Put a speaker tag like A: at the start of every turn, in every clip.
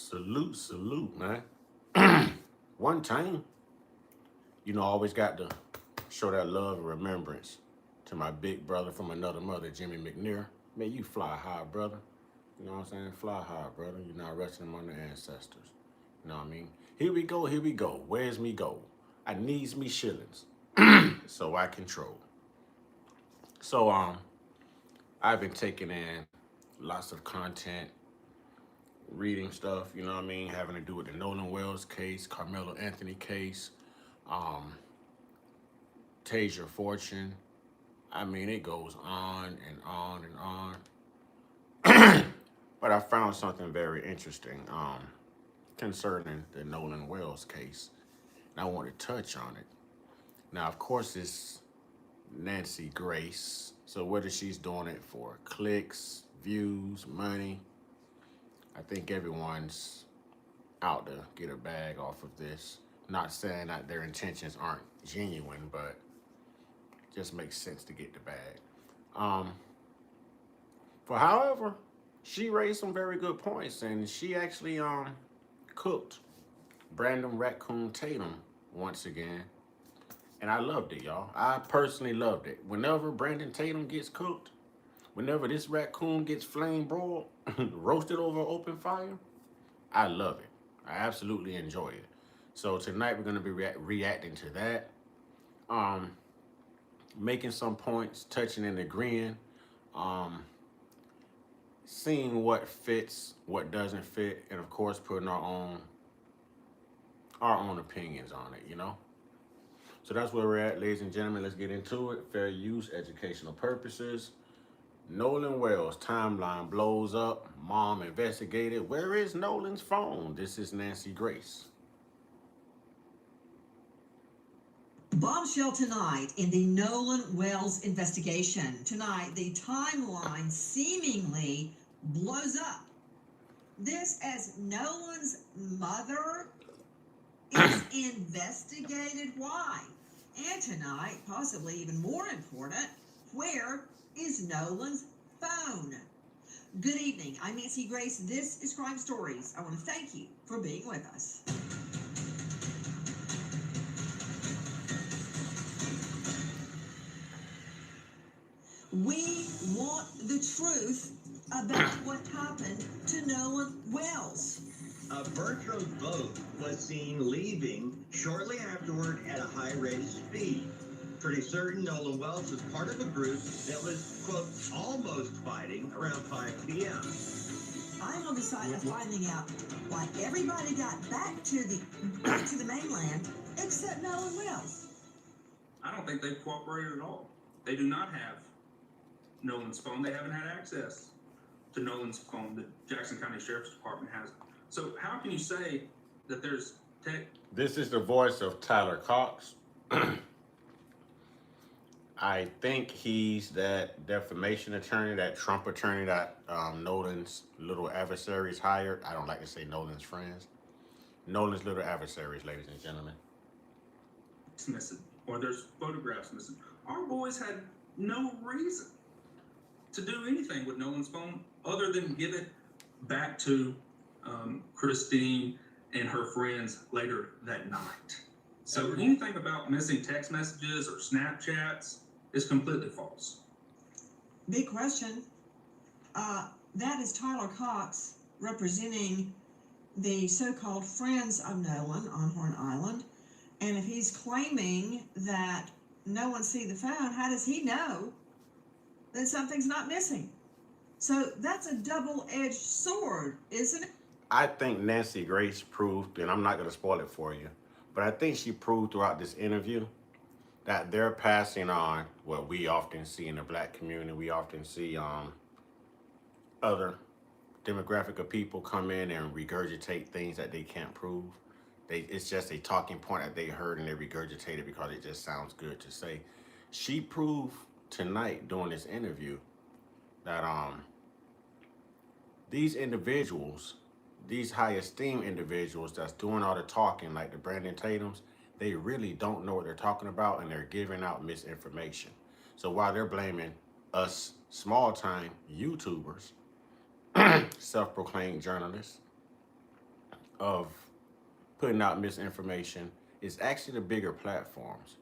A: Salute, salute, man. One time, always got to show that love and remembrance to my big brother from another mother, Jimmy McNair. Man, you fly high, brother. You know what I'm saying? Fly high, brother. You're not resting among the ancestors. You know what I mean? Here we go, here we go. Where's me go? I needs me shillings so I control. So I've been taking in lots of content, reading stuff, you know what I mean, having to do with the Nolan Wells case, Carmelo Anthony case, um, Tasia Fortune. I mean, it goes on and on and on. But I found something very interesting concerning the Nolan Wells case, and I want to touch on it. Now, of course, it's Nancy Grace. So whether she's doing it for clicks, views, money, I think everyone's out to get a bag off of this. Not saying that their intentions aren't genuine, but it just makes sense to get the bag. Um, for however, she raised some very good points, and she actually cooked Brandon Raccoon Tatum once again, and I loved it, y'all. I personally loved it. Whenever Brandon Tatum gets cooked, whenever this raccoon gets flame broiled, roasted over open fire, I love it. I absolutely enjoy it. So tonight we're going to be reacting to that, um, making some points, touching and agreeing, um, seeing what fits, what doesn't fit, and of course putting our own opinions on it. So that's where we're at, ladies and gentlemen. Let's get into it. Fair use, educational purposes. Nolan Wells timeline blows up. Mom investigated. Where is Nolan's phone? This is Nancy Grace.
B: Bombshell tonight in the Nolan Wells investigation. Tonight, the timeline seemingly blows up. This as Nolan's mother is investigated. Why? And tonight, possibly even more important, where is Nolan's phone? Good evening. I'm Nancy Grace. This is Crime Stories. I want to thank you for being with us. We want the truth about what happened to Nolan Wells.
C: A Bertram boat was seen leaving shortly afterward at a high rate of speed. Pretty certain Nolan Wells was part of a group that was, quote, almost fighting around 5 p.m.
B: I'm on the side of finding out why everybody got back to the mainland except Nolan Wells.
D: I don't think they've cooperated at all. They do not have Nolan's phone. They haven't had access to Nolan's phone. The Jackson County Sheriff's Department has. So how can you say that there's tech?
A: This is the voice of Tyler Cox. I think he's that defamation attorney, that Trump attorney that Nolan's little adversaries hired. I don't like to say Nolan's friends. Nolan's little adversaries, ladies and gentlemen.
D: It's missing, or there's photographs missing. Our boys had no reason to do anything with Nolan's phone other than give it back to Christine and her friends later that night. So anything about missing text messages or Snapchats is completely false.
B: Big question. That is Tyler Cox representing the so-called friends of Nolan on Horn Island. And if he's claiming that no one see the phone, how does he know that something's not missing? So that's a double-edged sword, isn't it?
A: I think Nancy Grace proved, and I'm not going to spoil it for you, but I think she proved throughout this interview that they're passing on what we often see in the black community. We often see other demographic of people come in and regurgitate things that they can't prove. It's just a talking point that they heard and they regurgitate it because it just sounds good to say. She proved tonight during this interview that these individuals, these high esteemed individuals that's doing all the talking, like the Brandon Tatums, they really don't know what they're talking about and they're giving out misinformation. So while they're blaming us small time YouTubers, self-proclaimed journalists, of putting out misinformation is actually the bigger platforms.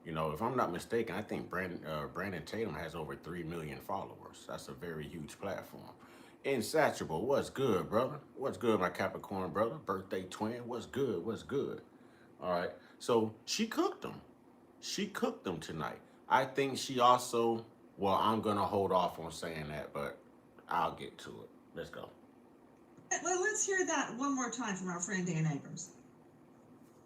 A: You know, if I'm not mistaken, I think Brandon Tatum has over 3 million followers. That's a very huge platform. Insatiable, what's good, brother? What's good, my Capricorn brother? Birthday twin, what's good? What's good? All right. So she cooked them. She cooked them tonight. I think she also, well, I'm going to hold off on saying that, but I'll get to it. Let's go.
B: Well, let's hear that one more time from our friend Dan Abrams.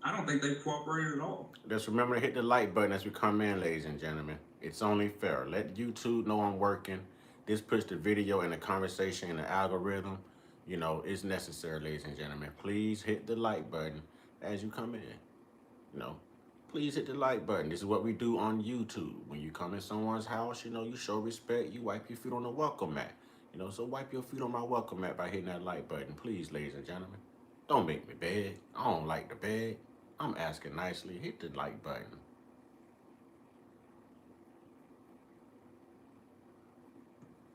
D: I don't think they've cooperated at all.
A: Just remember to hit the like button as we come in, ladies and gentlemen. It's only fair. Let YouTube know I'm working. This puts the video and the conversation in the algorithm. You know, it's necessary, ladies and gentlemen. Please hit the like button as you come in. You know, please hit the like button. This is what we do on YouTube. When you come in someone's house, you know, you show respect. You wipe your feet on the welcome mat. You know, so wipe your feet on my welcome mat by hitting that like button. Please, ladies and gentlemen. Don't make me beg. I don't like to beg. I'm asking nicely. Hit the like button.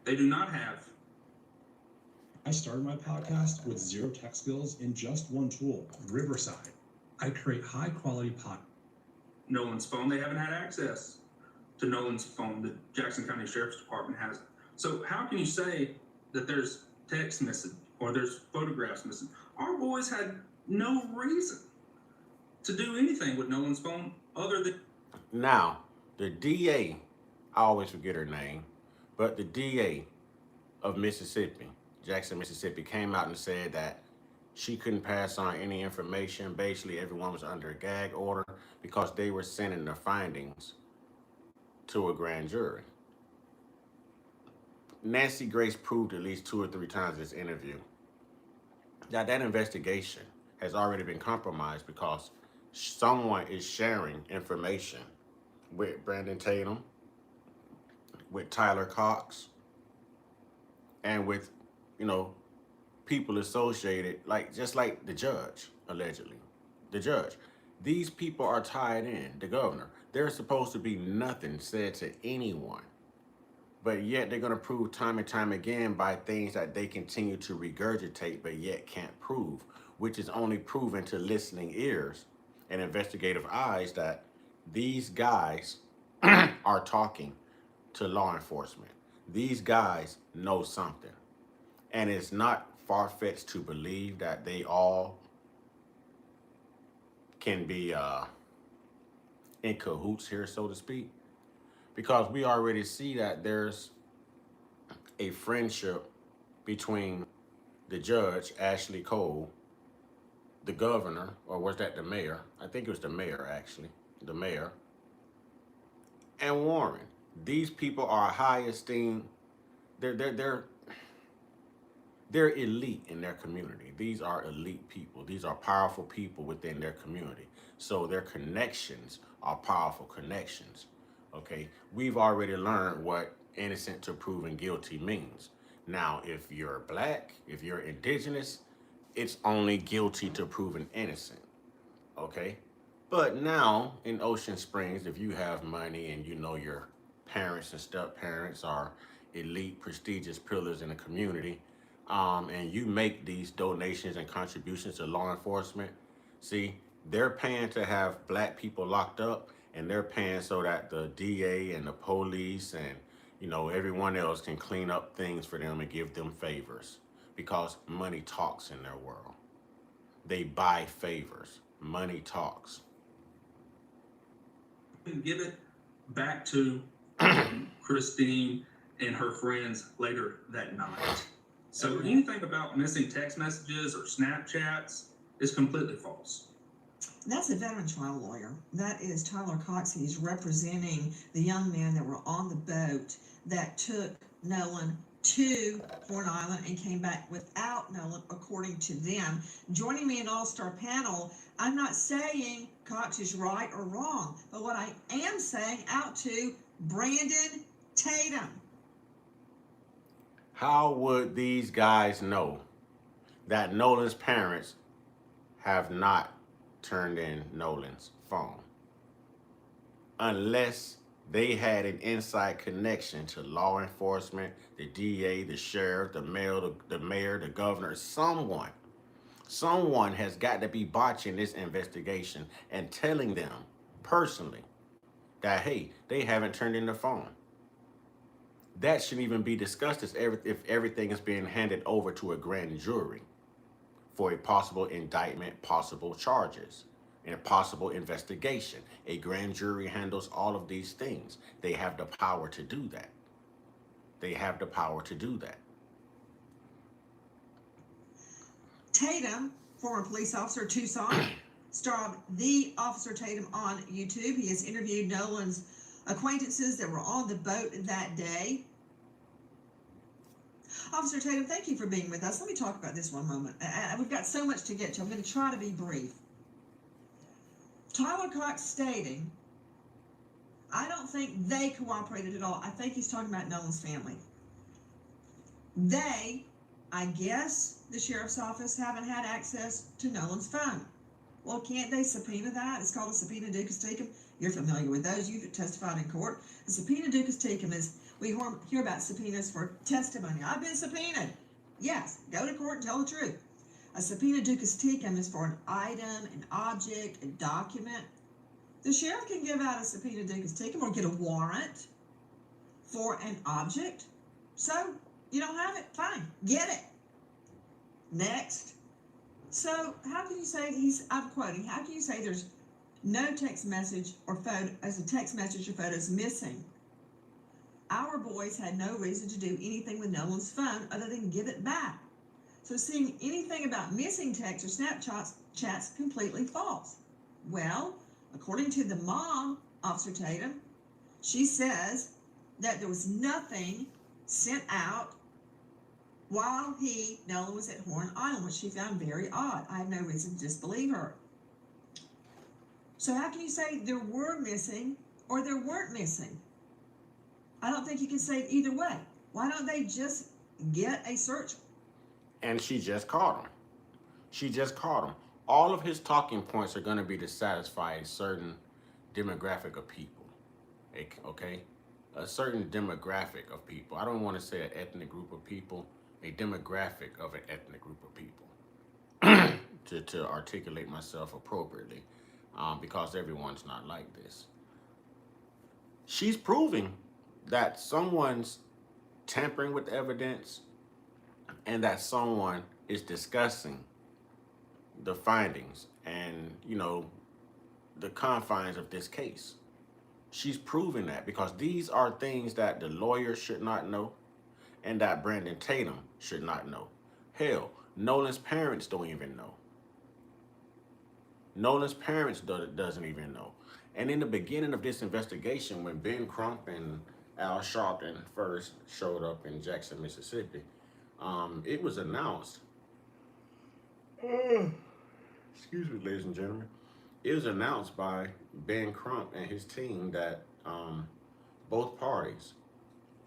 D: They do not have.
E: I started my podcast with zero tech skills in just one tool, Riverside. I create high quality podcasts.
D: Nolan's phone. They haven't had access to Nolan's phone. The Jackson County Sheriff's Department has. So how can you say that there's text missing or there's photographs missing? Our boys had no reason to do anything with Nolan's phone other than.
A: Now, the DA, I always forget her name, but the DA of Mississippi, Jackson, Mississippi, came out and said that she couldn't pass on any information. Basically, everyone was under a gag order because they were sending their findings to a grand jury. Nancy Grace proved at least 2 or 3 times in this interview that investigation has already been compromised because someone is sharing information with Brandon Tatum, with Tyler Cox, and with, you know, people associated, just like the judge, allegedly. The judge. These people are tied in, the governor. There's supposed to be nothing said to anyone. But yet they're going to prove time and time again by things that they continue to regurgitate but yet can't prove, which is only proven to listening ears and investigative eyes that these guys are talking to law enforcement. These guys know something. And it's not far-fetched to believe that they all can be in cahoots here, so to speak. Because we already see that there's a friendship between the judge, Ashley Cole, the governor, or was that the mayor? I think it was the mayor, actually. The mayor. And Warren. These people are high esteem. They're elite in their community. These are elite people. These are powerful people within their community. So their connections are powerful connections. Okay, we've already learned what innocent to proven guilty means. Now, if you're black, if you're indigenous, it's only guilty to proven innocent. Okay, but now in Ocean Springs, if you have money and you know your parents and step parents are elite, prestigious pillars in the community, and you make these donations and contributions to law enforcement, see, they're paying to have black people locked up, and they're paying so that the DA and the police and, you know, everyone else can clean up things for them and give them favors, because money talks in their world. They buy favors. Money talks.
D: Give it back to Christine and her friends later that night. So anything about missing text messages or Snapchats is completely false.
B: That's a veteran trial lawyer. That is Tyler Cox. He's representing the young men that were on the boat that took Nolan to Horn Island and came back without Nolan, according to them. Joining me in All-Star panel, I'm not saying Cox is right or wrong, but what I am saying out to Brandon Tatum.
A: How would these guys know that Nolan's parents have not turned in Nolan's phone? Unless they had an inside connection to law enforcement, the DA, the sheriff, the mayor, the governor, someone Someone has got to be watching this investigation and telling them personally that, hey, they haven't turned in the phone. That shouldn't even be discussed if everything is being handed over to a grand jury for a possible indictment, possible charges, and a possible investigation. A grand jury handles all of these things. They have the power to do that. They have the power to do that.
B: Tatum, former police officer of Tucson, star of The Officer Tatum on YouTube. He has interviewed Nolan's acquaintances that were on the boat that day. Officer Tatum, thank you for being with us. Let me talk about this one moment. We've got so much to get to. I'm going to try to be brief. Tyler Cox stating, I don't think they cooperated at all. I think he's talking about Nolan's family. They, I guess, the sheriff's office haven't had access to Nolan's phone. Well, can't they subpoena that? It's called a subpoena ducis tecum. You're familiar with those. You've testified in court. A subpoena ducis tecum is, we hear about subpoenas for testimony. I've been subpoenaed. Yes, go to court and tell the truth. A subpoena ducis tecum is for an item, an object, a document. The sheriff can give out a subpoena ducis tecum or get a warrant for an object. So, you don't have it? Fine, get it. Next. So, how can you say I'm quoting, how can you say there's no text message or photo, as a text message or photo is missing? Our boys had no reason to do anything with Nolan's phone other than give it back. So seeing anything about missing texts or Snapchats completely false. Well, according to the mom, Officer Tatum, she says that there was nothing sent out while Nolan was at Horn Island, which she found very odd. I have no reason to disbelieve her. So how can you say there were missing or there weren't missing? I don't think you can say it either way. Why don't they just get a search?
A: And she just caught him. She just caught him. All of his talking points are going to be to satisfy a certain demographic of people. Okay? A certain demographic of people. I don't want to say an ethnic group of people, a demographic of an ethnic group of people. to articulate myself appropriately, because everyone's not like this. She's proving that someone's tampering with evidence and that someone is discussing the findings and, the confines of this case. She's proving that because these are things that the lawyer should not know and that Brandon Tatum should not know. Hell, Nolan's parents don't even know. Nolan's parents doesn't even know. And in the beginning of this investigation, when Ben Crump and Al Sharpton first showed up in Jackson, Mississippi, it was announced, excuse me, ladies and gentlemen, it was announced by Ben Crump and his team that both parties,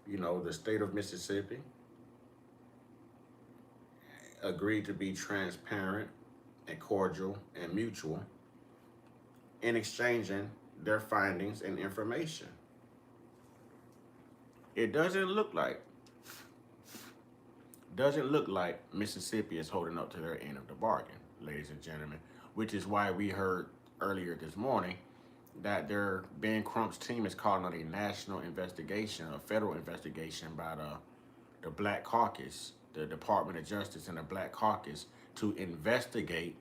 A: the state of Mississippi, agreed to be transparent and cordial and mutual in exchanging their findings and information. It doesn't look like Mississippi is holding up to their end of the bargain, ladies and gentlemen, which is why we heard earlier this morning that Ben Crump's team is calling on a national investigation, a federal investigation by the Black Caucus, the Department of Justice and the Black Caucus, to investigate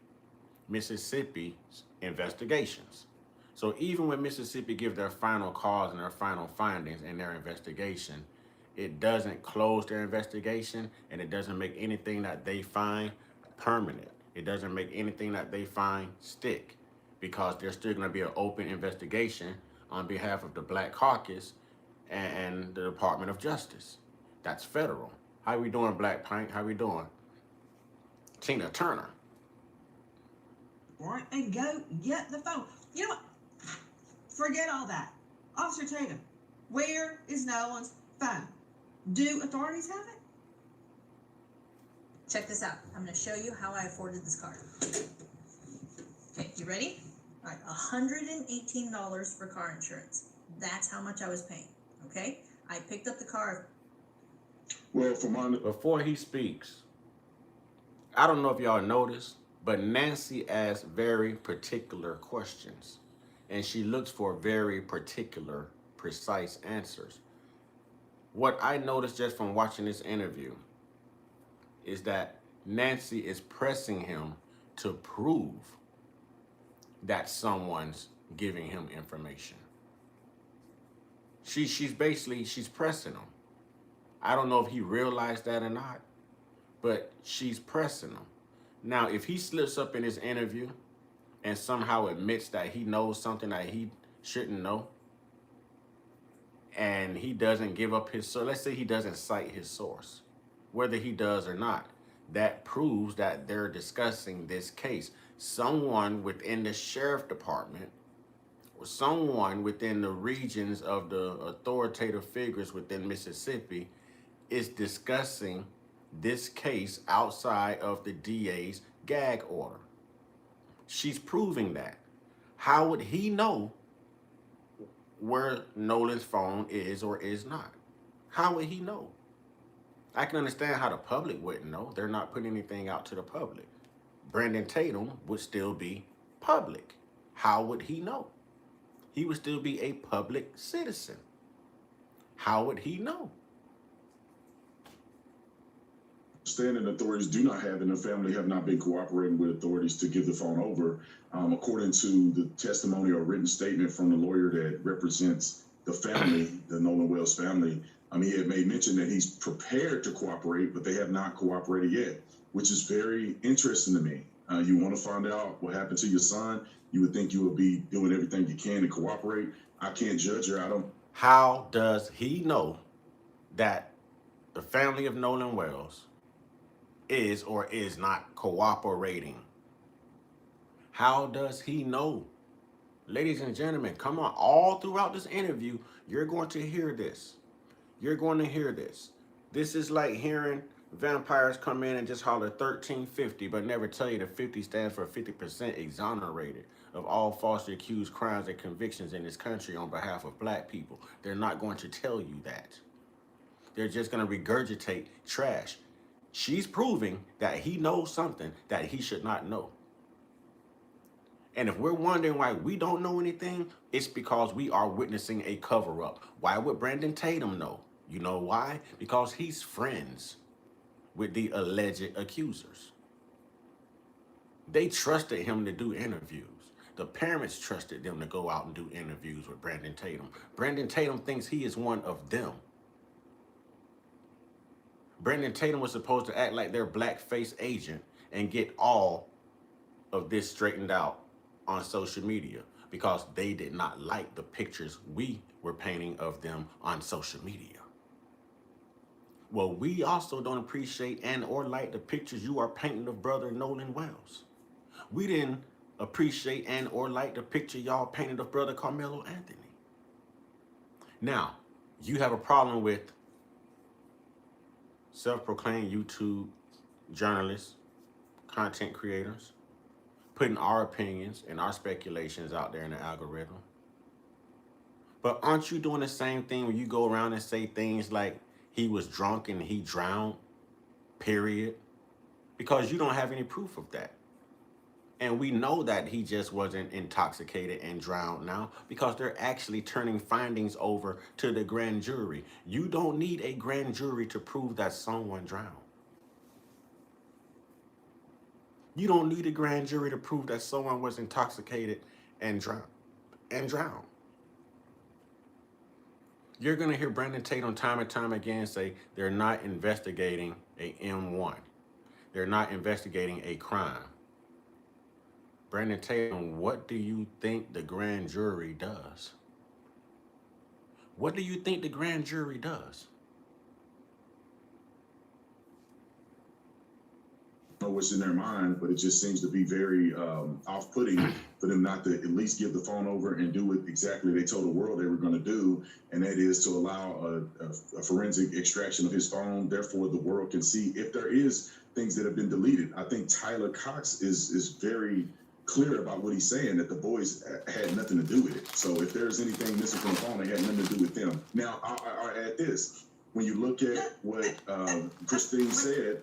A: Mississippi's investigations. So even when Mississippi give their final cause and their final findings in their investigation, it doesn't close their investigation and it doesn't make anything that they find permanent. It doesn't make anything that they find stick, because there's still going to be an open investigation on behalf of the Black Caucus and the Department of Justice. That's federal. How we doing, Black Pink? How we doing? Tina Turner.
B: Warrant and go get the phone. You know what? Forget all that. Officer Tatum, where is Nolan's phone? Do authorities have it?
F: Check this out. I'm going to show you how I afforded this car. Okay, you ready? All right, $118 for car insurance. That's how much I was paying, okay? I picked up the car.
A: Well, before he speaks, I don't know if y'all noticed, But Nancy asks very particular questions, and she looks for very particular, precise answers. What I noticed just from watching this interview is that Nancy is pressing him to prove that someone's giving him information. She's pressing him. I don't know if he realized that or not, but she's pressing him. Now, if he slips up in his interview and somehow admits that he knows something that he shouldn't know, and he doesn't give up his source, let's say he doesn't cite his source, whether he does or not, that proves that they're discussing this case. Someone within the sheriff department or someone within the regions of the authoritative figures within Mississippi is discussing this case outside of the DA's gag order. She's proving that. How would he know where Nolan's phone is or is not? How would he know? I can understand how the public wouldn't know. They're not putting anything out to the public. Brandon Tatum would still be public. How would he know? He would still be a public citizen. How would he know?
G: Standing authorities do not have, and the family have not been cooperating with authorities to give the phone over. According to the testimony or written statement from the lawyer that represents the family, the Nolan Wells family, he had made mention that he's prepared to cooperate, but they have not cooperated yet, which is very interesting to me. You want to find out what happened to your son. You would think you would be doing everything you can to cooperate. I can't judge her. I don't.
A: How does he know that the family of Nolan Wells is or is not cooperating? How does he know? Ladies and gentlemen, come on. All throughout this interview, you're going to hear this. You're going to hear this. This is like hearing vampires come in and just holler 1350, but never tell you the 50 stands for 50% exonerated of all falsely accused crimes and convictions in this country on behalf of black people. They're not going to tell you that. They're just going to regurgitate trash. She's proving that he knows something that he should not know. And if we're wondering why we don't know anything, it's because we are witnessing a cover-up. Why would Brandon Tatum know? You know why? Because he's friends with the alleged accusers. They trusted him to do interviews. The parents trusted them to go out and do interviews with Brandon Tatum. Brandon Tatum thinks he is one of them. Brandon Tatum was supposed to act like their blackface agent and get all of this straightened out on social media because they did not like the pictures we were painting of them on social media. Well, we also don't appreciate and or like the pictures you are painting of brother Nolan Wells. We didn't appreciate and or like the picture y'all painted of brother Carmelo Anthony. Now, you have a problem with self-proclaimed YouTube journalists, content creators, putting our opinions and our speculations out there in the algorithm. But aren't you doing the same thing when you go around and say things like he was drunk and he drowned, period? Because you don't have any proof of that. And we know that he just wasn't intoxicated and drowned now because they're actually turning findings over to the grand jury. You don't need a grand jury to prove that someone drowned. You don't need a grand jury to prove that someone was intoxicated and drowned. You're going to hear Brandon Tatum time and time again say they're not investigating a M1. They're not investigating a crime. Brandon Tatum, what do you think the grand jury does? What do you think the grand jury does?
G: Know what's in their mind, but it just seems to be very off-putting for them not to at least give the phone over and do what exactly they told the world they were going to do, and that is to allow a forensic extraction of his phone. Therefore, the world can see if there is things that have been deleted. I think Tyler Cox is very clear about what he's saying, that the boys had nothing to do with it. So if there's anything missing from the phone, it had nothing to do with them. Now, I'll add this. When you look at what Christine said,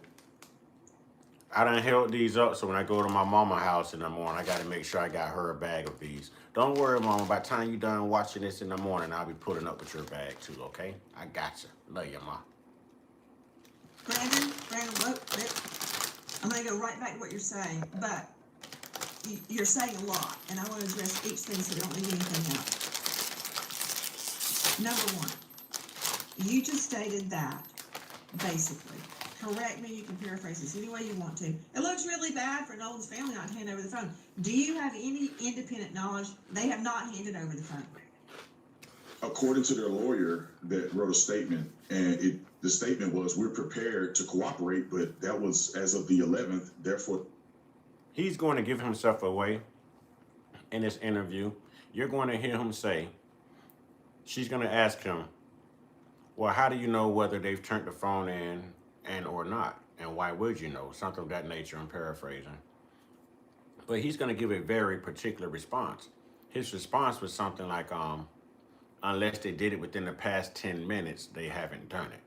A: I done held these up, so when I go to my mama's house in the morning, I got to make sure I got her a bag of these. Don't worry, mama. By the time you done watching this in the morning, I'll be putting up with your bag too, okay? I got you. Love you, ma.
B: Brandon, look, I'm going to go right back to what you're saying, but you're saying a lot, and I want to address each thing so we don't leave anything out. Number one, you just stated that, basically. Correct me, you can paraphrase this any way you want to. It looks really bad for Nolan's family not to hand over the phone. Do you have any independent knowledge they have not handed over the phone?
G: According to their lawyer that wrote a statement, and the statement was, we're prepared to cooperate, but that was as of the 11th, therefore.
A: He's going to give himself away in this interview. You're going to hear him say, she's going to ask him, well, how do you know whether they've turned the phone in and or not? And why would you know? Something of that nature, I'm paraphrasing. But he's going to give a very particular response. His response was something like, unless they did it within the past 10 minutes, they haven't done it.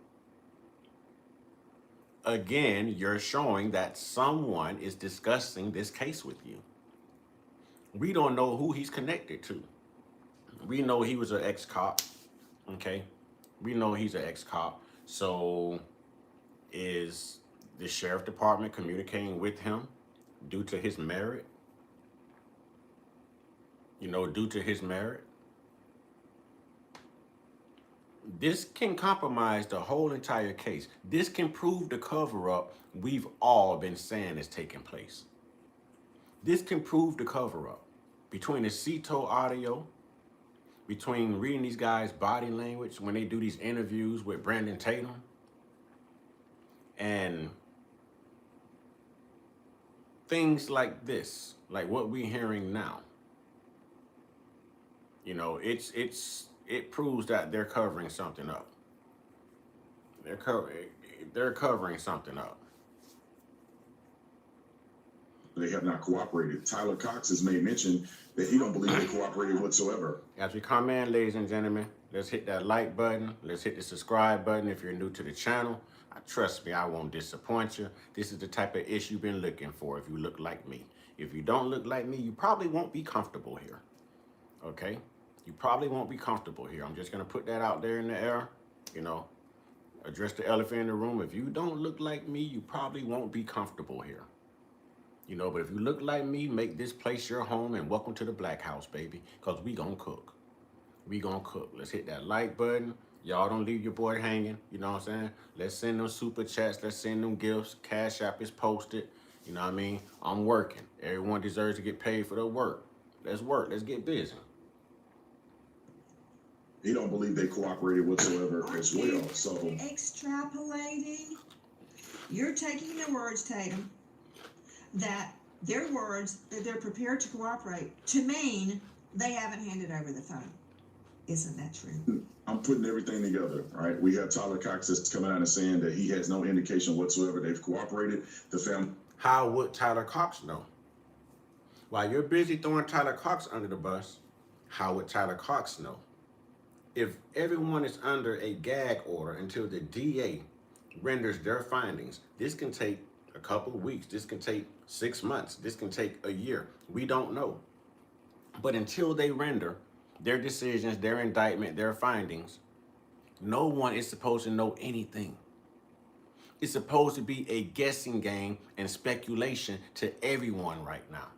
A: Again, you're showing that someone is discussing this case with you. We don't know who he's connected to. We know he was an ex-cop, okay? We know he's an ex-cop. So is the sheriff department communicating with him due to his merit? Due to his merit? This can compromise the whole entire case. This can prove the cover-up we've all been saying is taking place. This can prove the cover-up. Between the CETO audio, between reading these guys' body language when they do these interviews with Brandon Tatum, and things like this, like what we're hearing now. It proves that they're covering something up. They're covering something up.
G: They have not cooperated. Tyler Cox has made mention that he don't believe they cooperated whatsoever.
A: As we come in, ladies and gentlemen, let's hit that like button. Let's hit the subscribe button if you're new to the channel. Trust me, I won't disappoint you. This is the type of ish you've been looking for if you look like me. If you don't look like me, you probably won't be comfortable here. Okay? You probably won't be comfortable here. I'm just going to put that out there in the air. Address the elephant in the room. If you don't look like me, you probably won't be comfortable here. But if you look like me, make this place your home and welcome to the Black House, baby, because we gonna cook. We gonna cook. Let's hit that like button. Y'all don't leave your boy hanging. You know what I'm saying? Let's send them super chats. Let's send them gifts. Cash App is posted. You know what I mean? I'm working. Everyone deserves to get paid for their work. Let's work. Let's get busy.
G: He don't believe they cooperated whatsoever as well. So
B: Extrapolating. You're taking their words, Tatum, that their words, that they're prepared to cooperate, to mean they haven't handed over the phone. Isn't that true?
G: I'm putting everything together, right? We have Tyler Cox that's coming out and saying that he has no indication whatsoever they've cooperated. The family.
A: How would Tyler Cox know? While you're busy throwing Tyler Cox under the bus, how would Tyler Cox know? If everyone is under a gag order until the DA renders their findings, this can take a couple of weeks. This can take 6 months. This can take a year. We don't know. But until they render their decisions, their indictment, their findings, no one is supposed to know anything. It's supposed to be a guessing game and speculation to everyone right now.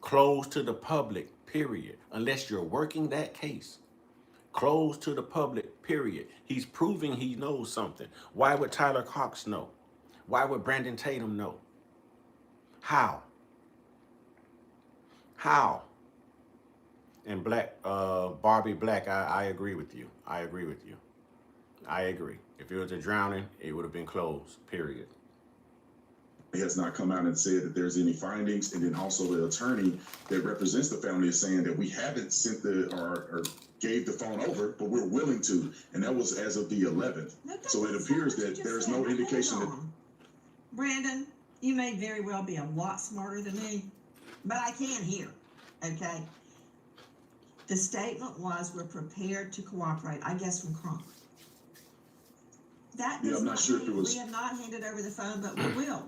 A: Closed to the public, period. Unless you're working that case. Closed to the public, period. He's proving he knows something. Why would Tyler Cox know? Why would Brandon Tatum know? How? How? And Barbie Black, I agree with you. I agree with you. I agree. If it was a drowning, it would have been closed, period.
G: He has not come out and said that there's any findings. And then also the attorney that represents the family is saying that we haven't sent or gave the phone over, but we're willing to. And that was as of the 11th. So it appears that there's no indication that...
B: Brandon, you may very well be a lot smarter than me, but I can hear, okay? The statement was, we're prepared to cooperate, I guess from Crump. That does
G: I'm not sure if it was...
B: We have not handed over the phone, but we will.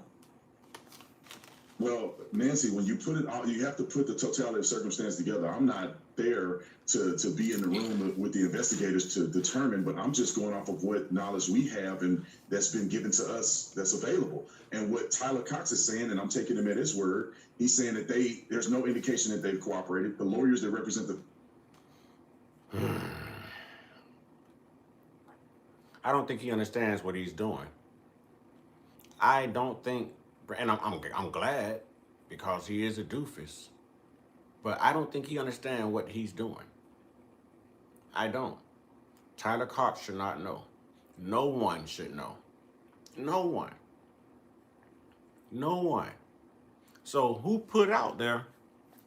G: Well, Nancy, when you put it all, you have to put the totality of circumstance together. I'm not there to be in the room with the investigators to determine, but I'm just going off of what knowledge we have and that's been given to us that's available. And what Tyler Cox is saying, and I'm taking him at his word, he's saying that there's no indication that they've cooperated. The lawyers that represent the
A: I don't think he understands what he's doing. I don't think, and I'm glad because he is a doofus, but I don't think he understands what he's doing. I don't. Tyler Cox should not know. No one should know. No one. No one. So who put out there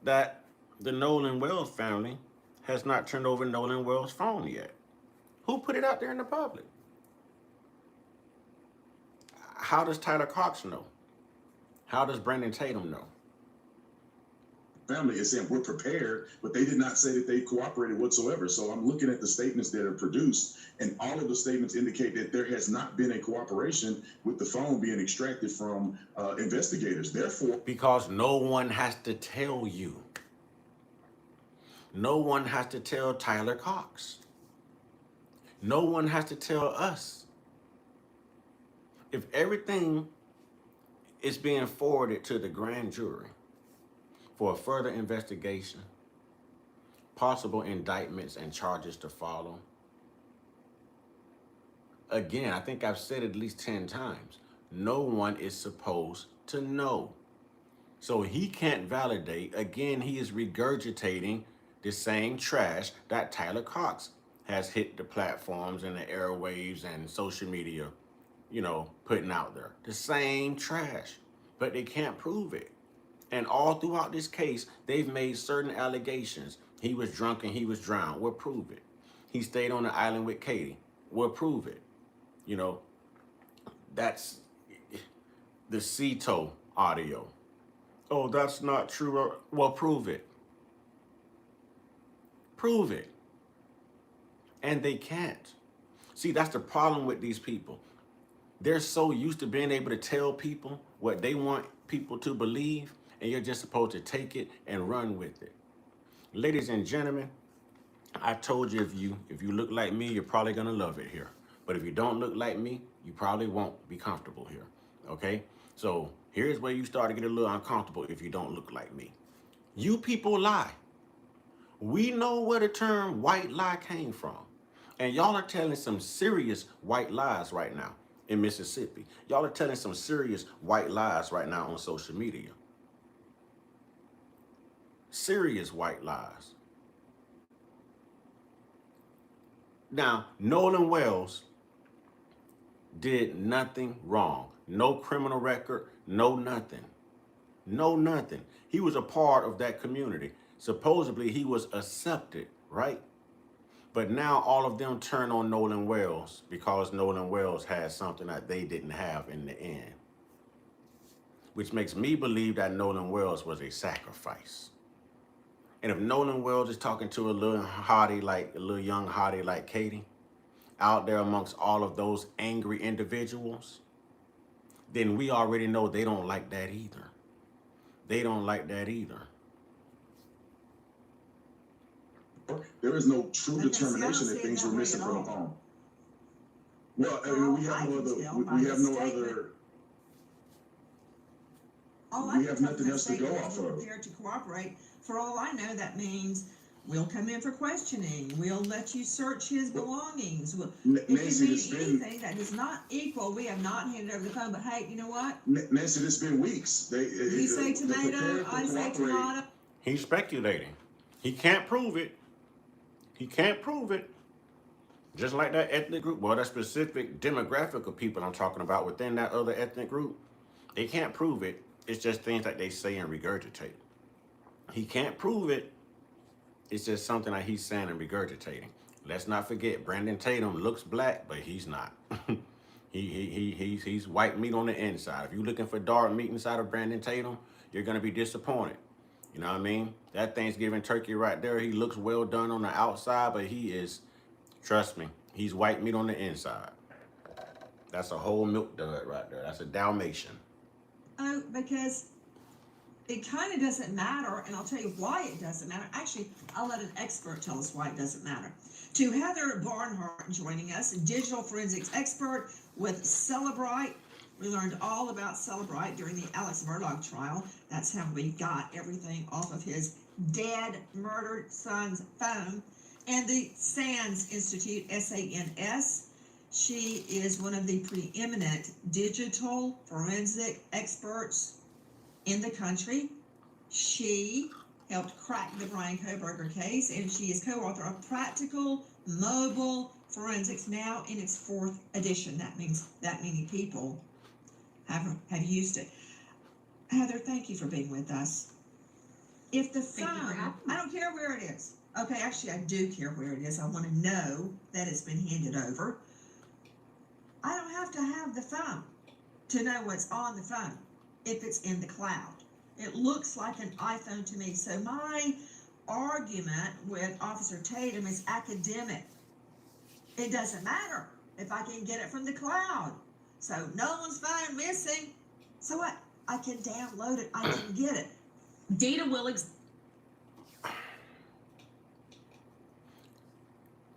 A: that the Nolan Wells family has not turned over Nolan Wells' phone yet? Who put it out there in the public? How does Tyler Cox know? How does Brandon Tatum know?
G: family is saying we're prepared, but they did not say that they cooperated whatsoever. So I'm looking at the statements that are produced, and all of the statements indicate that there has not been a cooperation with the phone being extracted from investigators. Therefore,
A: because no one has to tell you. No one has to tell Tyler Cox. No one has to tell us. If everything is being forwarded to the grand jury for a further investigation, possible indictments and charges to follow, again, I think I've said it at least 10 times, no one is supposed to know. So he can't validate. Again, he is regurgitating the same trash that Tyler Cox has hit the platforms and the airwaves and social media, putting out there. The same trash, but they can't prove it. And all throughout this case, they've made certain allegations. He was drunk and he was drowned. We'll prove it. He stayed on the island with Katie. We'll prove it. That's the Cito audio. Oh, that's not true. Well, prove it. Prove it. And they can't. See, that's the problem with these people. They're so used to being able to tell people what they want people to believe, and you're just supposed to take it and run with it. Ladies and gentlemen, I told you if you look like me, you're probably gonna love it here. But if you don't look like me, you probably won't be comfortable here. Okay? So here's where you start to get a little uncomfortable if you don't look like me. You people lie. We know where the term white lie came from. And y'all are telling some serious white lies right now in Mississippi. Y'all are telling some serious white lies right now on social media. Serious white lies. Now, Nolan Wells did nothing wrong. No criminal record, no nothing. No nothing. He was a part of that community. Supposedly he was accepted, right? But now all of them turn on Nolan Wells because Nolan Wells had something that they didn't have in the end. Which makes me believe that Nolan Wells was a sacrifice. And if Nolan Wells is talking to a little young hottie like Katie, out there amongst all of those angry individuals, then we already know they don't like that either. They don't like that either.
G: there is no true
B: Okay, see, I don't
G: determination
B: see
G: that
B: it
G: things
B: that
G: were
B: way
G: missing
B: at
G: from the
B: all.
G: phone. Well,
B: Well,
G: we have
B: I
G: no
B: can
G: other.
B: tell by
G: We have
B: the
G: no
B: statement.
G: other.
B: All I
G: We
B: can
G: have
B: tell
G: nothing
B: from
G: else
B: the
G: to go
B: statement
G: off
B: is we're
G: of.
B: prepared to cooperate. For all I know, that means we'll come in for questioning. We'll let you search his belongings. It could
G: Nancy,
B: mean
G: it's been
B: anything that is not equal. We have not handed over the phone, but hey, you know what?
G: Nancy. It's been weeks.
B: You say
G: they're
B: tomato,
G: prepared to
B: I say
G: cooperate.
B: tomato.
A: He's speculating. He can't prove it. He can't prove it. Just like that ethnic group, well, that specific demographic of people I'm talking about within that other ethnic group, they can't prove it. It's just things that they say and regurgitate. He can't prove it. It's just something that he's saying and regurgitating. Let's not forget, Brandon Tatum looks black, but he's not. He's white meat on the inside. If you're looking for dark meat inside of Brandon Tatum, you're gonna be disappointed. You know what I mean? That Thanksgiving turkey right there, he looks well done on the outside, but he is, trust me, he's white meat on the inside. That's a whole milk dud right there. That's a Dalmatian.
B: Oh, because it kind of doesn't matter, and I'll tell you why it doesn't matter. Actually, I'll let an expert tell us why it doesn't matter. To Heather Barnhart joining us, digital forensics expert with Celebrite. We learned all about Celebrite during the Alex Murdaugh trial. That's how we got everything off of his dead, murdered son's phone. And the SANS Institute, SANS. She is one of the preeminent digital forensic experts in the country. She helped crack the Brian Kohberger case, and she is co-author of Practical Mobile Forensics, now in its 4th edition. That means that many people have used it. Heather, thank you for being with us. If the
F: Thank you for
B: phone,
F: having me.
B: I don't care where it is. Okay, actually, I do care where it is. I want to know that it's been handed over. I don't have to have the phone to know what's on the phone if it's in the cloud. It looks like an iPhone to me. So my argument with Officer Tatum is academic. It doesn't matter if I can get it from the cloud. So Nolan's phone missing. So what? I can download it. I can get it.
F: Data will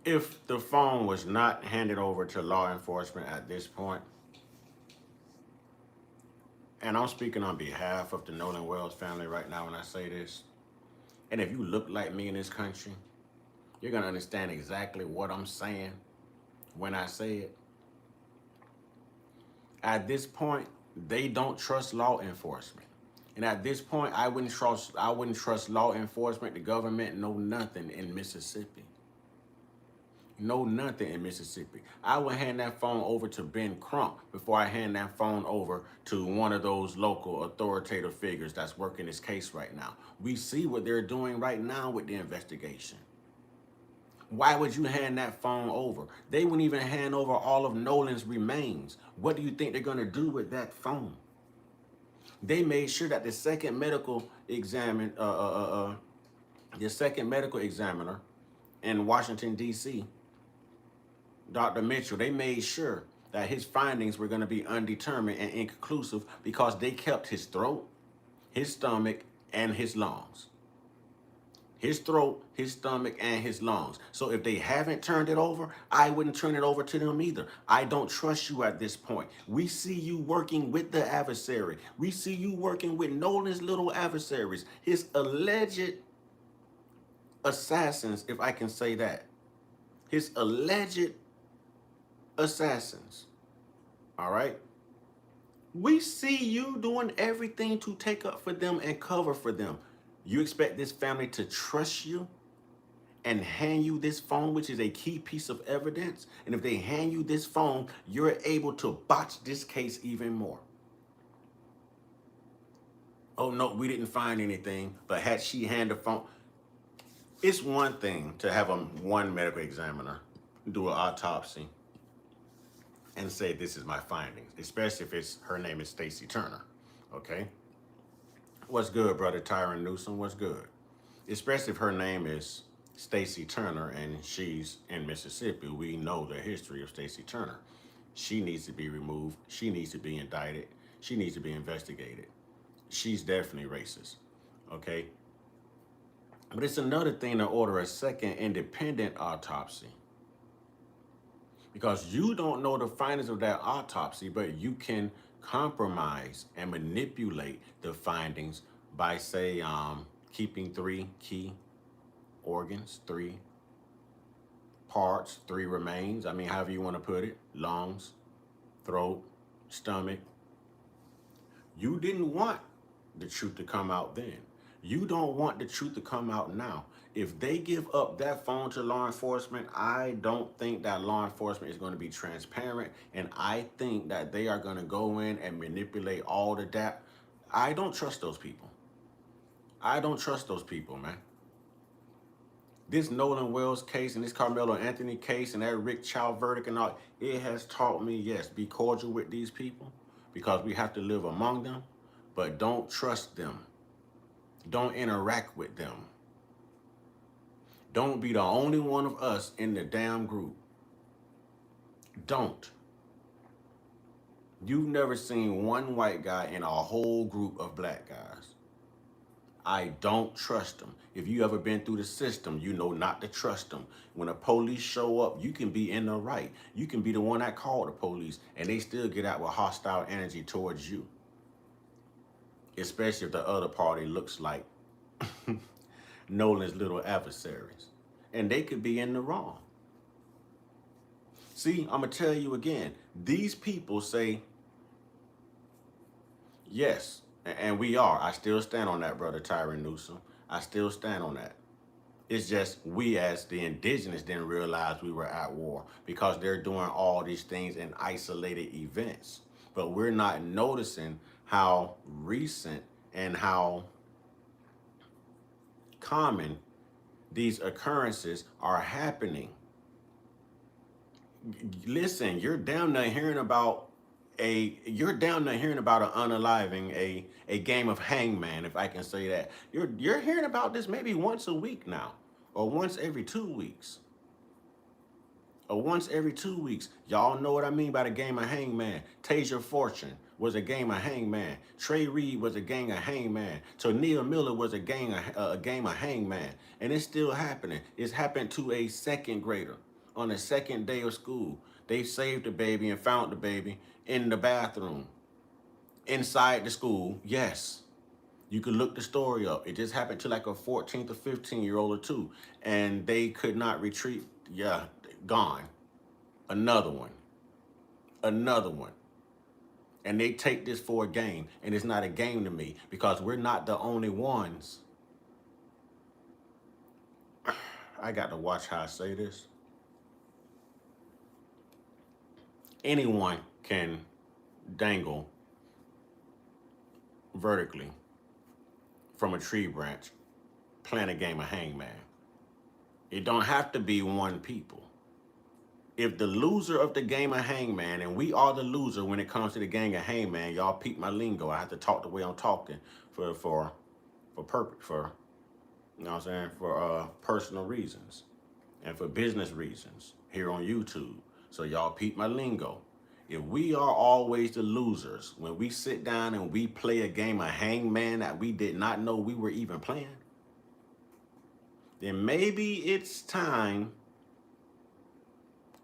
A: If the phone was not handed over to law enforcement at this point, and I'm speaking on behalf of the Nolan Wells family right now when I say this, and if you look like me in this country, you're going to understand exactly what I'm saying when I say it. At this point, they don't trust law enforcement. And at this point, I wouldn't trust law enforcement, the government, no nothing in Mississippi. No nothing in Mississippi. I would hand that phone over to Ben Crump before I hand that phone over to one of those local authoritative figures that's working this case right now. We see what they're doing right now with the investigation. Why would you hand that phone over? They wouldn't even hand over all of Nolan's remains. What do you think they're going to do with that phone? They made sure that the second medical examiner in Washington, D.C., Dr. Mitchell, they made sure that his findings were going to be undetermined and inconclusive because they kept his throat, his stomach, and his lungs. His throat, his stomach, and his lungs. So if they haven't turned it over, I wouldn't turn it over to them either. I don't trust you at this point. We see you working with the adversary. We see you working with Nolan's little adversaries, his alleged assassins, if I can say that. His alleged assassins. All right? We see you doing everything to take up for them and cover for them. You expect this family to trust you and hand you this phone, which is a key piece of evidence? And if they hand you this phone, you're able to botch this case even more. Oh, no, we didn't find anything, but had she handed the phone... It's one thing to have one medical examiner do an autopsy and say, this is my findings, especially if her name is Stacy Turner, okay? What's good, brother Tyron Newsom? What's good? Especially if her name is Stacy Turner and she's in Mississippi. We know the history of Stacy Turner. She needs to be removed. She needs to be indicted. She needs to be investigated. She's definitely racist, okay? But it's another thing to order a second independent autopsy, because you don't know the findings of that autopsy, but you can compromise and manipulate the findings by, say, keeping 3 key organs, 3 parts, 3 remains. I mean, however you want to put it, lungs, throat, stomach. You didn't want the truth to come out then. You don't want the truth to come out now. If they give up that phone to law enforcement, I don't think that law enforcement is going to be transparent. And I think that they are going to go in and manipulate all the data. I don't trust those people. I don't trust those people, man. This Nolan Wells case and this Carmelo Anthony case and that Rick Chow verdict and all, it has taught me, yes, be cordial with these people because we have to live among them, but don't trust them. Don't interact with them. Don't be the only one of us in the damn group. Don't. You've never seen one white guy in a whole group of black guys. I don't trust them. If you ever been through the system, you know not to trust them. When the police show up, you can be in the right. You can be the one that called the police, and they still get out with hostile energy towards you. Especially if the other party looks like Nolan's little adversaries. And they could be in the wrong. See, I'm going to tell you again. These people say, yes, and we are. I still stand on that, Brother Tyron Newsom. I still stand on that. It's just we as the indigenous didn't realize we were at war because they're doing all these things in isolated events. But we're not noticing how recent and how common these occurrences are happening. Listen, you're down there hearing about an unaliving, a game of hangman, if I can say that. You're hearing about this maybe once a week now, or once every 2 weeks. Or once every 2 weeks. Y'all know what I mean by the game of hangman. Tasia Fortune was a game of hangman. Trey Reed was a game of hangman. Tonia Miller was a game of hangman. And it's still happening. It's happened to a second grader on the second day of school. They saved the baby and found the baby in the bathroom inside the school. Yes. You can look the story up. It just happened to like a 14 to 15-year-old or two. And they could not retrieve. Yeah, gone. Another one. Another one. And they take this for a game. And it's not a game to me because we're not the only ones. I got to watch how I say this. Anyone can dangle vertically from a tree branch, playing a game of hangman. It don't have to be one people. If the loser of the game of hangman, and we are the loser when it comes to the game of hangman, y'all peep my lingo. I have to talk the way I'm talking for you know what I'm saying, for personal reasons and for business reasons here on YouTube. So y'all peep my lingo. If we are always the losers when we sit down and we play a game of hangman that we did not know we were even playing, then maybe it's time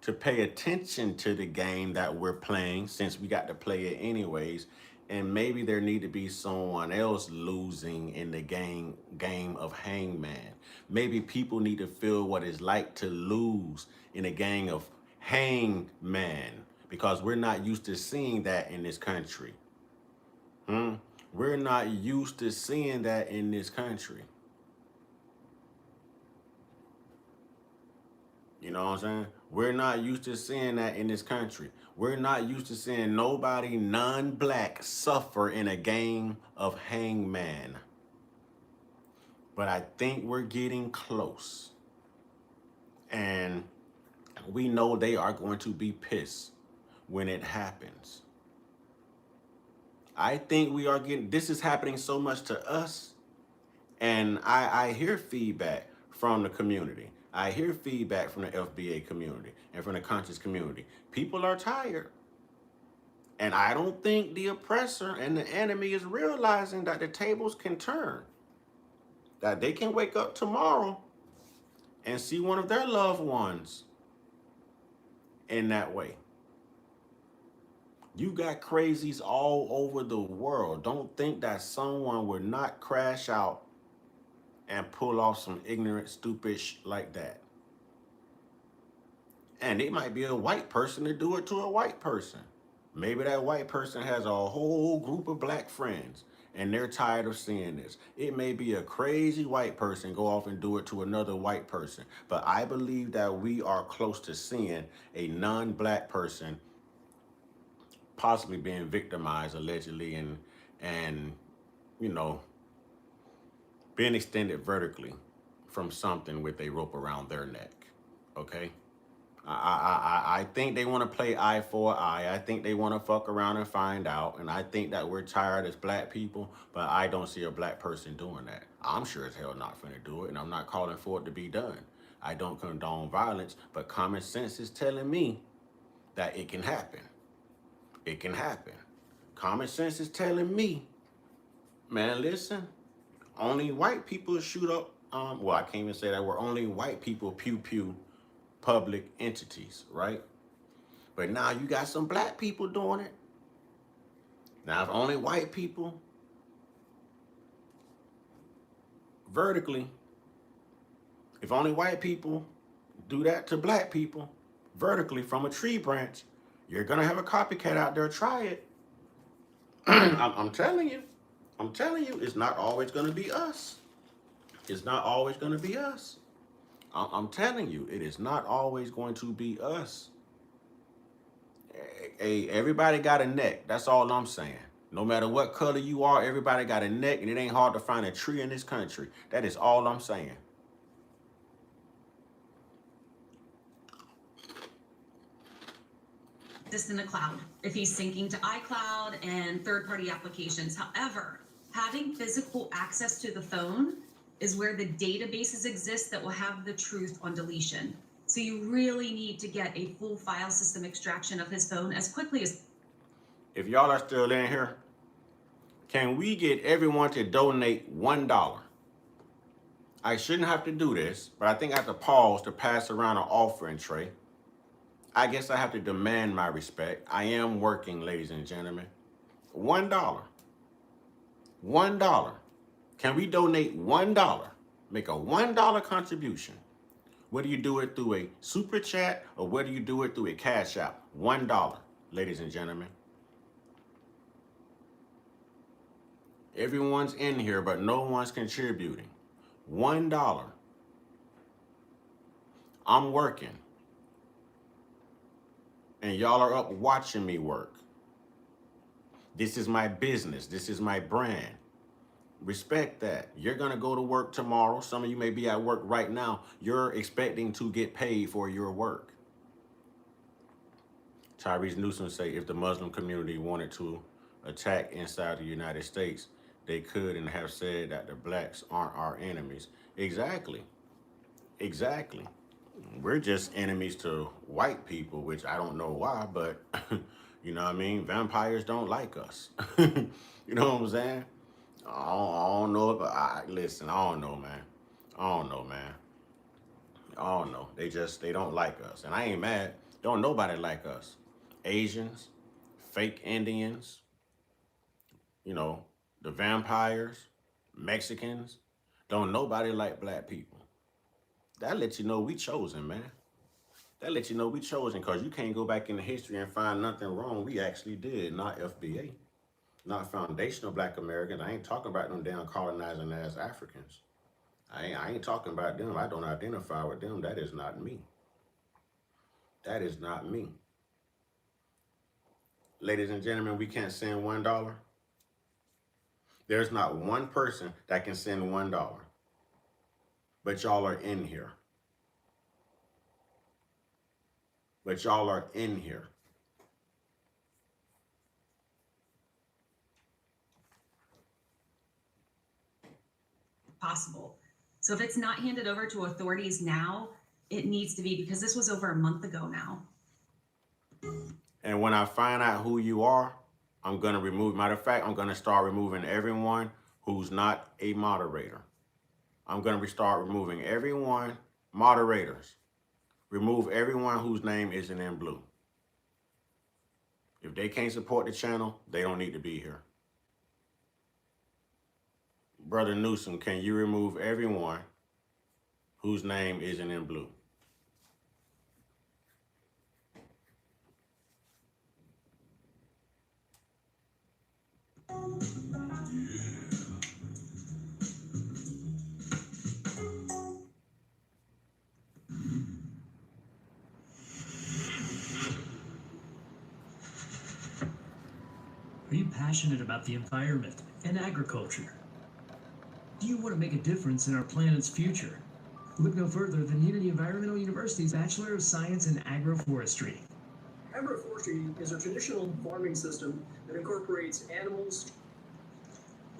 A: to pay attention to the game that we're playing, since we got to play it anyways, and maybe there need to be someone else losing in the game of hangman. Maybe people need to feel what it's like to lose in a game of hangman, because we're not used to seeing that in this country. We're not used to seeing that in this country. You know what I'm saying? We're not used to seeing that in this country. We're not used to seeing nobody non-black suffer in a game of hangman. But I think we're getting close. And we know they are going to be pissed when it happens. I think we are getting, this is happening so much to us. And I hear feedback from the community. I hear feedback from the FBA community and from the conscious community. People are tired. And I don't think the oppressor and the enemy is realizing that the tables can turn. That they can wake up tomorrow and see one of their loved ones in that way. You got crazies all over the world. Don't think that someone would not crash out and pull off some ignorant, stupid like that. And it might be a white person to do it to a white person. Maybe that white person has a whole group of black friends and they're tired of seeing this. It may be a crazy white person go off and do it to another white person. But I believe that we are close to seeing a non-black person possibly being victimized allegedly and you know, being extended vertically from something with a rope around their neck. Okay? I think they want to play eye for eye. I think they want to fuck around and find out. And I think that we're tired as black people, but I don't see a black person doing that. I'm sure as hell not finna do it, and I'm not calling for it to be done. I don't condone violence, but common sense is telling me that it can happen. It can happen. Common sense is telling me, man, listen, only white people shoot up, well, I can't even say that word, only white people pew pew public entities, right? But now you got some black people doing it. Now, if only white people vertically, if only white people do that to black people vertically from a tree branch, you're gonna have a copycat out there. Try it. I'm telling you. I'm telling you, it's not always gonna be us. It's not always gonna be us. I'm telling you, it is not always going to be us. Hey, everybody got a neck. That's all I'm saying. No matter what color you are, everybody got a neck, and it ain't hard to find a tree in this country. That is all I'm saying.
H: This in the cloud, if he's syncing to iCloud and third-party applications. However, having physical access to the phone is where the databases exist that will have the truth on deletion. So you really need to get a full file system extraction of his phone as quickly as.
A: If y'all are still in here, can we get everyone to donate $1? I shouldn't have to do this, but I think I have to pause to pass around an offering tray. I guess I have to demand my respect. I am working, ladies and gentlemen. $1. $1. Can we donate $1? Make a $1 contribution. Whether you do it through a super chat or whether you do it through a cash app. $1, ladies and gentlemen. Everyone's in here, but no one's contributing. $1. I'm working. And y'all are up watching me work. This is my business. This is my brand. Respect that. You're going to go to work tomorrow. Some of you may be at work right now. You're expecting to get paid for your work. Tyrese Newsom say if the Muslim community wanted to attack inside the United States, they could and have said that the blacks aren't our enemies. Exactly. Exactly. We're just enemies to white people, which I don't know why, but you know what I mean? Vampires don't like us. You know what I'm saying? I don't know, but listen, I don't know, man. I don't know, man. I don't know. They don't like us. And I ain't mad. Don't nobody like us. Asians, fake Indians, you know, the vampires, Mexicans. Don't nobody like black people. That lets you know we chosen, man. That lets you know we chosen, because you can't go back in the history and find nothing wrong. We actually did, not FBA. Not foundational black Americans. I ain't talking about them damn colonizing ass Africans. I ain't talking about them. I don't identify with them. That is not me. That is not me. Ladies and gentlemen, we can't send $1. There's not one person that can send $1. But y'all are in here. But y'all are in here.
H: Possible. So if it's not handed over to authorities now, it needs to be, because this was over a month ago now.
A: And when I find out who you are, I'm going to remove, matter of fact, I'm going to start removing everyone who's not a moderator. I'm going to start removing everyone, moderators. Remove everyone whose name isn't in blue. If they can't support the channel, they don't need to be here. Brother Newsom, can you remove everyone whose name isn't in blue?
I: Are you passionate about the environment and agriculture? Do you want to make a difference in our planet's future? Look no further than Unity Environmental University's Bachelor of Science in Agroforestry.
J: Agroforestry is a traditional farming system that incorporates animals.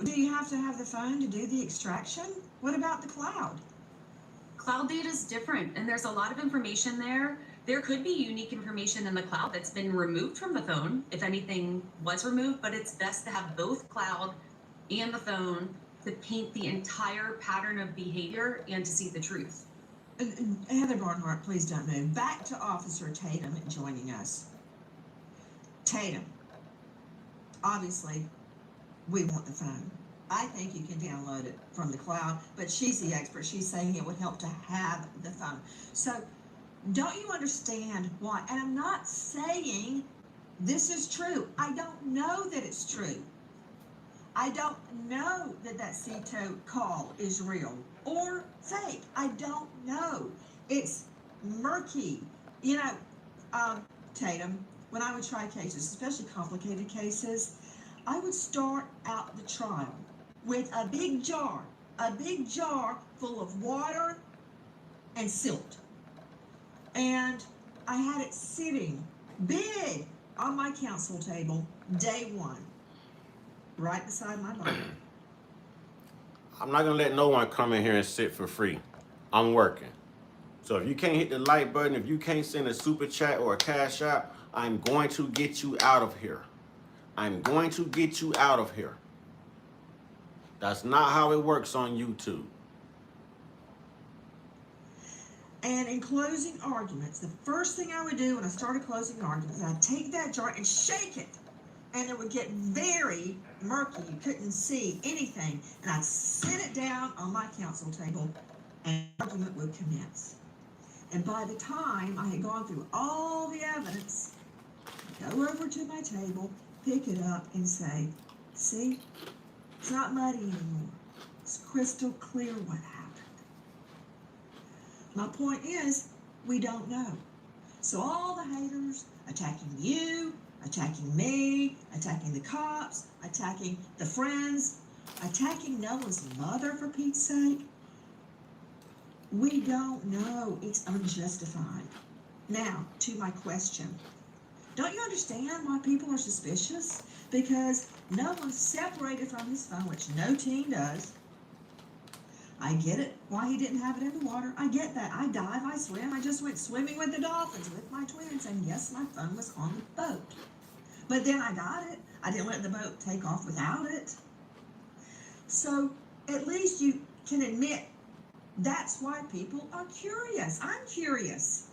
B: Do you have to have the phone to do the extraction? What about the cloud?
H: Cloud data is different, and there's a lot of information there. There could be unique information in the cloud that's been removed from the phone, if anything was removed, but it's best to have both cloud and the phone that paint the entire pattern of behavior and to see the truth.
B: Heather Barnhart, please don't move. Back to Officer Tatum joining us. Tatum, obviously, we want the phone. I think you can download it from the cloud, but she's the expert. She's saying it would help to have the phone. So don't you understand why? And I'm not saying this is true. I don't know that it's true. I don't know that that CTO call is real or fake. I don't know. It's murky. You know, Tatum, when I would try cases, especially complicated cases, I would start out the trial with a big jar full of water and silt. And I had it sitting big on my counsel table day one, right beside my Bible.
A: I'm not gonna let no one come in here and sit for free. I'm working. So if you can't hit the like button, if you can't send a super chat or a cash app, I'm going to get you out of here. I'm going to get you out of here. That's not how it works on YouTube.
B: And in closing arguments, the first thing I would do when I started closing arguments, I'd take that jar and shake it. And it would get very murky. You couldn't see anything. And I'd sit it down on my counsel table and the argument would commence. And by the time I had gone through all the evidence, I'd go over to my table, pick it up and say, see, it's not muddy anymore. It's crystal clear what happened. My point is, we don't know. So all the haters attacking you, attacking me, attacking the cops, attacking the friends, attacking Noah's mother, for Pete's sake, we don't know. It's unjustified. Now, to my question. Don't you understand why people are suspicious? Because no one's separated from his phone, which no teen does. I get it, why he didn't have it in the water. I get that. I dive, I swim. I just went swimming with the dolphins with my twins, and yes, my phone was on the boat. But then I got it. I didn't let the boat take off without it. So at least you can admit that's why people are curious. I'm curious.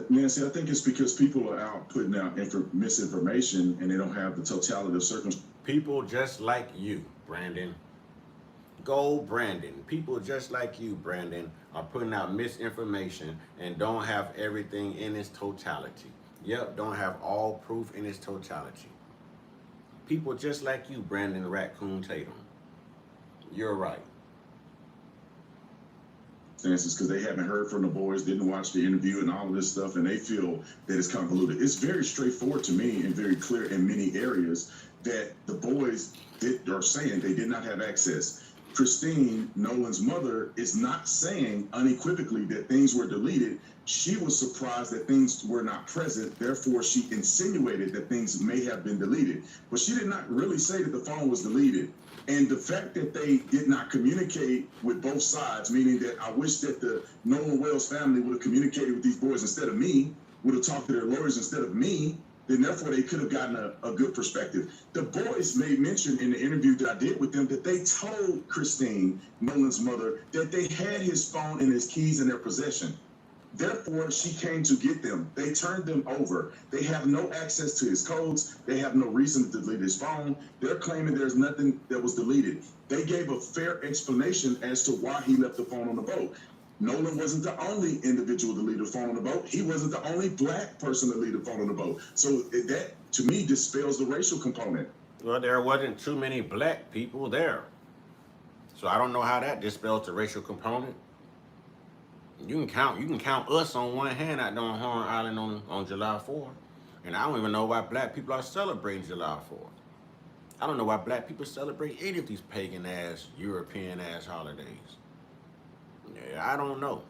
G: Nancy, I think it's because people are out putting out misinformation and they don't have the totality of circumstances.
A: People just like you, Brandon. Go, Brandon. People just like you, Brandon, are putting out misinformation and don't have everything in its totality. Yep, don't have all proof in its totality. People just like you, Brandon Raccoon Tatum. You're right.
G: Because they haven't heard from the boys, didn't watch the interview and all of this stuff, and they feel that it's convoluted. It's very straightforward to me and very clear in many areas that the boys are saying they did not have access. Christine, Nolan's mother, is not saying unequivocally that things were deleted. She was surprised that things were not present. Therefore, she insinuated that things may have been deleted. But she did not really say that the phone was deleted. And the fact that they did not communicate with both sides, meaning that I wish that the Nolan Wells family would have communicated with these boys instead of me, would have talked to their lawyers instead of me, then therefore they could have gotten a good perspective. The boys made mention in the interview that I did with them that they told Christine, Nolan's mother, that they had his phone and his keys in their possession. Therefore, she came to get them. They turned them over. They have no access to his codes. They have no reason to delete his phone. They're claiming there's nothing that was deleted. They gave a fair explanation as to why he left the phone on the boat. Nolan wasn't the only individual to leave the phone on the boat. He wasn't the only black person to leave the phone on the boat. So that, to me, dispels the racial component.
A: Well, there wasn't too many black people there. So I don't know how that dispels the racial component. You can count us on one hand out there on Horn Island on July 4th. And I don't even know why black people are celebrating July 4th. I don't know why black people celebrate any of these pagan-ass, European-ass holidays. Yeah, I don't know.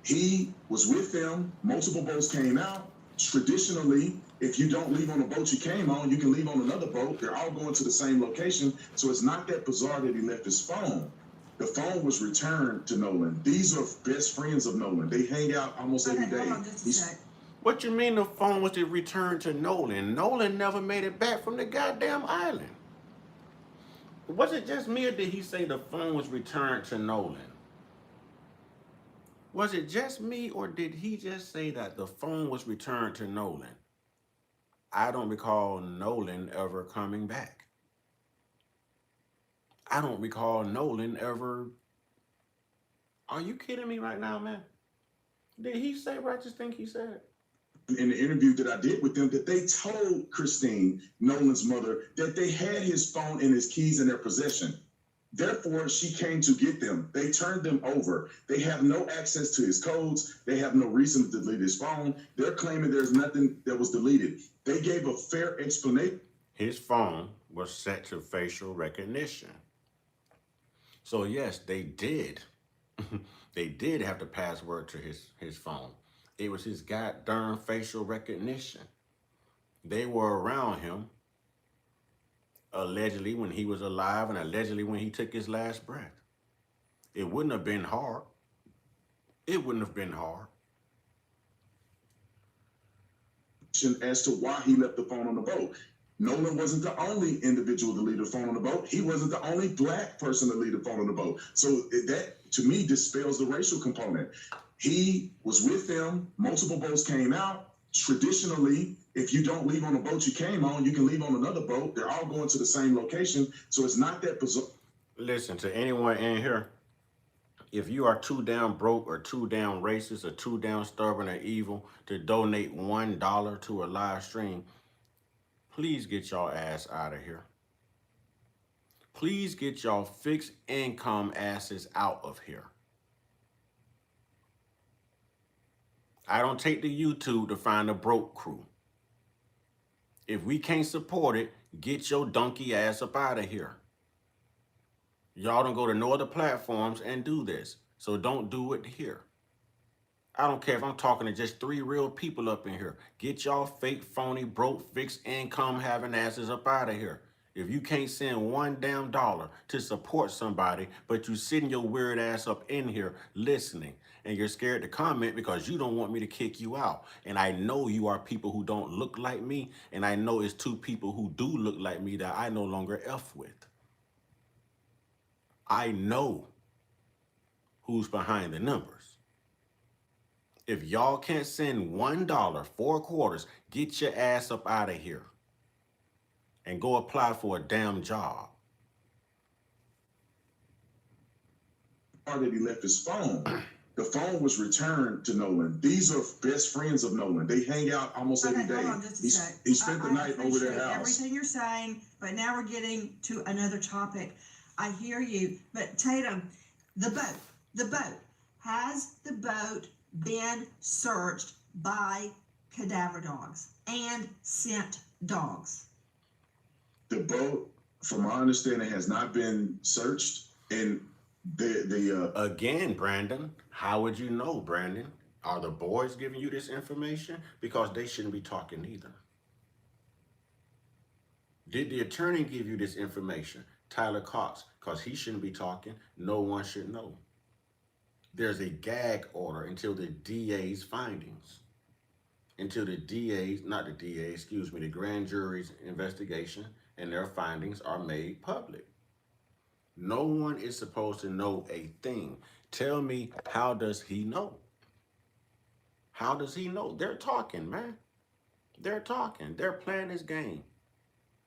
G: He was with them. Multiple boats came out. Traditionally, if you don't leave on the boat you came on, you can leave on another boat. They're all going to the same location. So it's not that bizarre that he left his phone. The phone was returned to Nolan. These are best friends of Nolan. They hang out almost every day.
B: Hold on just a sec.
A: What you mean the phone was returned to Nolan? Nolan never made it back from the goddamn island. Was it just me or did he say the phone was returned to Nolan? Was it just me or did he just say that the phone was returned to Nolan? I don't recall Nolan ever coming back. I don't recall Nolan ever. Are you kidding me right now, man? Did he say what I just think he said?
G: In the interview that I did with them, that they told Christine, Nolan's mother, that they had his phone and his keys in their possession. Therefore, she came to get them. They turned them over. They have no access to his codes. They have no reason to delete his phone. They're claiming there's nothing that was deleted. They gave a fair explanation.
A: His phone was set to facial recognition. So yes, they did. They did have the password to his phone. It was his goddamn facial recognition. They were around him allegedly when he was alive and allegedly when he took his last breath. It wouldn't have been hard. It wouldn't have been hard.
G: As to why he left the phone on the boat. Nolan wasn't the only individual to leave the phone on the boat. He wasn't the only black person to leave the phone on the boat. So that, to me, dispels the racial component. He was with them. Multiple boats came out. Traditionally, if you don't leave on the boat you came on, you can leave on another boat. They're all going to the same location. So it's not that bizarre.
A: Listen, to anyone in here, if you are too damn broke or too damn racist or too damn stubborn or evil to donate $1 to a live stream, please get y'all ass out of here. Please get y'all fixed income asses out of here. I don't take to YouTube to find a broke crew. If we can't support it, get your donkey ass up out of here. Y'all don't go to no other platforms and do this. So don't do it here. I don't care if I'm talking to just 3 real people up in here. Get y'all fake, phony, broke, fixed income having asses up out of here. If you can't send $1 damn to support somebody, but you sitting your weird ass up in here listening, and you're scared to comment because you don't want me to kick you out. And I know you are people who don't look like me, and I know it's 2 people who do look like me that I no longer F with. I know who's behind the numbers. If y'all can't send $1, 4 quarters, get your ass up out of here and go apply for a damn job.
G: That he left his phone. The phone was returned to Nolan. These are best friends of Nolan. They hang out almost every day.
B: Hold on just a sec.
G: He spent the night over their
B: appreciate
G: house.
B: everything you're saying, but now we're getting to another topic. I hear you, but Tatum, the boat. Has the boat been searched by cadaver dogs and scent dogs?
G: The boat, from my understanding, has not been searched. And
A: Again, Brandon, how would you know, Brandon? Are the boys giving you this information? Because they shouldn't be talking either. Did the attorney give you this information? Tyler Cox, because he shouldn't be talking. No one should know. There's a gag order until the DA's findings. Until the the grand jury's investigation and their findings are made public. No one is supposed to know a thing. Tell me, how does he know? How does he know? They're talking, man. They're talking. They're playing this game.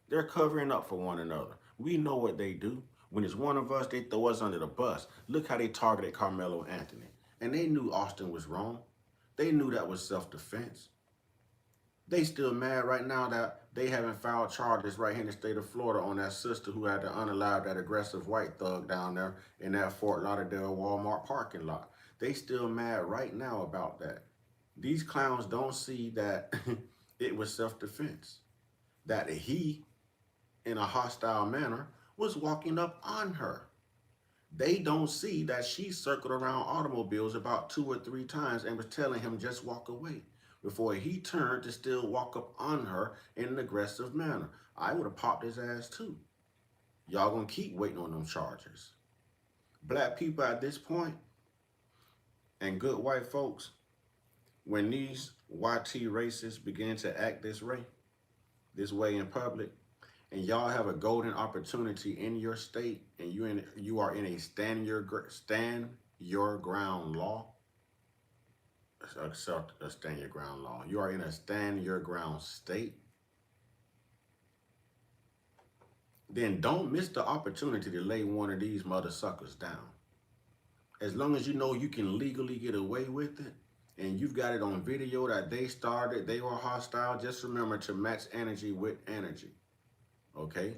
A: They're covering up for one another. We know what they do. When it's one of us, they throw us under the bus. Look how they targeted Carmelo Anthony. And they knew Austin was wrong. They knew that was self-defense. They still mad right now that they haven't filed charges right here in the state of Florida on that sister who had to unalive that aggressive white thug down there in that Fort Lauderdale Walmart parking lot. They still mad right now about that. These clowns don't see that it was self-defense. That he, in a hostile manner, was walking up on her. They don't see that she circled around automobiles about 2 or 3 times and was telling him just walk away before he turned to still walk up on her in an aggressive manner. I would have popped his ass too. Y'all gonna keep waiting on them charges. Black people at this point and good white folks, when these YT racists begin to act this way in public, and y'all have a golden opportunity in your state, and you are in a stand your ground law. Accept a stand your ground law. You are in a stand your ground state. Then don't miss the opportunity to lay one of these mother suckers down. As long as you know you can legally get away with it, and you've got it on video that they were hostile, just remember to match energy with energy. Okay?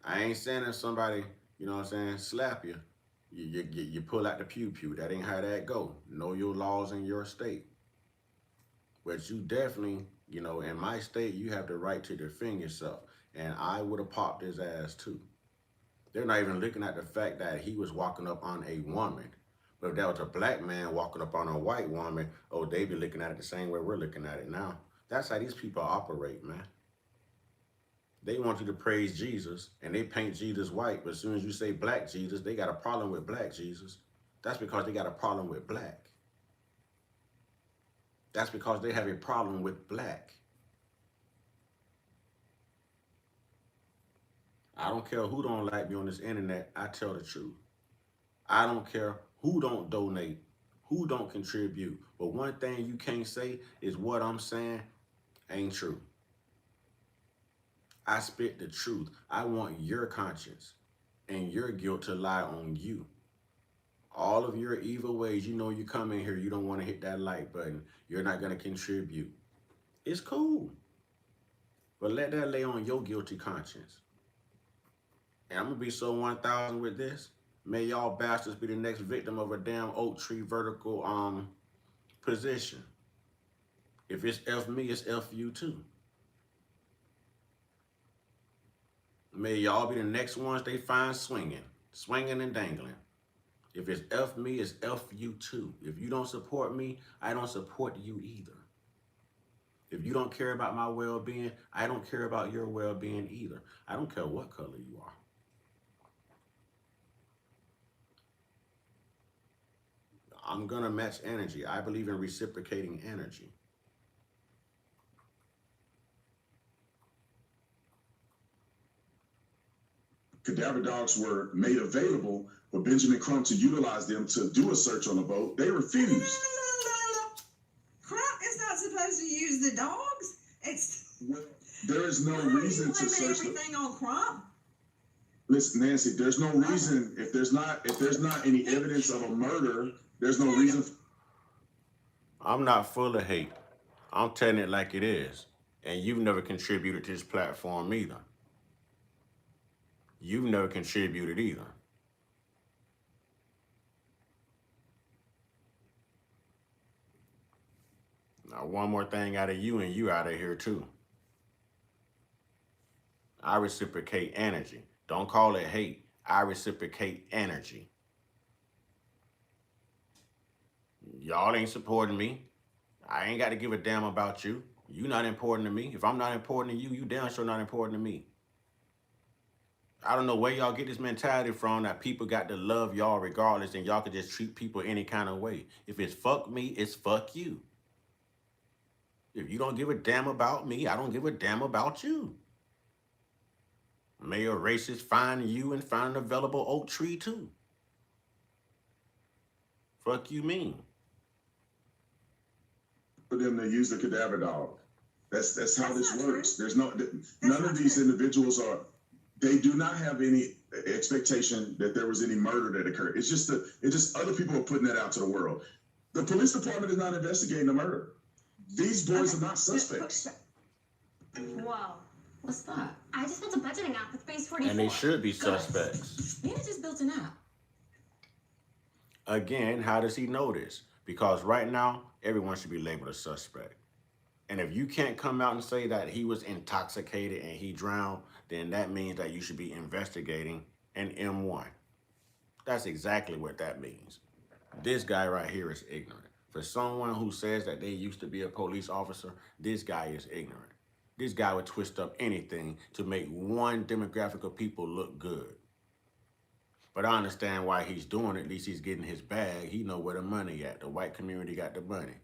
A: I ain't saying if somebody, you know what I'm saying, slap you, you pull out the pew. That ain't how that go. Know your laws in your state. But you definitely, you know, in my state, you have the right to defend yourself. And I would have popped his ass too. They're not even looking at the fact that he was walking up on a woman. But if that was a black man walking up on a white woman, oh, they be looking at it the same way we're looking at it now. That's how these people operate, man. They want you to praise Jesus, and they paint Jesus white. But as soon as you say black Jesus, they got a problem with black Jesus. That's because they got a problem with black. That's because they have a problem with black. I don't care who don't like me on this internet. I tell the truth. I don't care who don't donate, who don't contribute. But one thing you can't say is what I'm saying ain't true. I spit the truth. I want your conscience and your guilt to lie on you. All of your evil ways, you know you come in here, you don't want to hit that like button. You're not going to contribute. It's cool. But let that lay on your guilty conscience. And I'm going to be so 1,000 with this. May y'all bastards be the next victim of a damn oak tree vertical position. If it's F me, it's F you too. May y'all be the next ones they find swinging and dangling. If it's F me, it's F you too. If you don't support me, I don't support you either. If you don't care about my well-being, I don't care about your well-being either. I don't care what color you are. I'm gonna match energy. I believe in reciprocating energy.
G: Cadaver dogs were made available for Benjamin Crump to utilize them to do a search on the boat. They refused.
B: No. Crump is not supposed to use the dogs.
G: Well, there is no reason to
B: blame
G: search
B: everything on Crump.
G: Listen, Nancy, there's no reason if there's not any evidence of a murder, there's no reason.
A: I'm not full of hate. I'm telling it like it is. And you've never contributed to this platform either. You've never contributed either. Now, one more thing out of you, and you out of here too. I reciprocate energy. Don't call it hate. I reciprocate energy. Y'all ain't supporting me. I ain't got to give a damn about you. You not important to me. If I'm not important to you, you damn sure not important to me. I don't know where y'all get this mentality from that people got to love y'all regardless and y'all can just treat people any kind of way. If it's fuck me, it's fuck you. If you don't give a damn about me, I don't give a damn about you. May a racist find you and find an available oak tree too. Fuck you mean?
G: For them to use the cadaver dog. That's how this works.
B: True.
G: There's none of these individuals they do not have any expectation that there was any murder that occurred. It's just other people are putting that out to the world. The police department is not investigating the murder. These boys are not suspects.
K: Whoa.
H: What's that?
K: I just built a budgeting app with Base 44.
A: And they should be suspects.
H: Nina just built an app.
A: Again, how does he know this? Because right now, everyone should be labeled a suspect. And if you can't come out and say that he was intoxicated and he drowned, then that means that you should be investigating an M1. That's exactly what that means. This guy right here is ignorant. For someone who says that they used to be a police officer, this guy is ignorant. This guy would twist up anything to make one demographic of people look good. But I understand why he's doing it. At least he's getting his bag. He know where the money at. The white community got the money.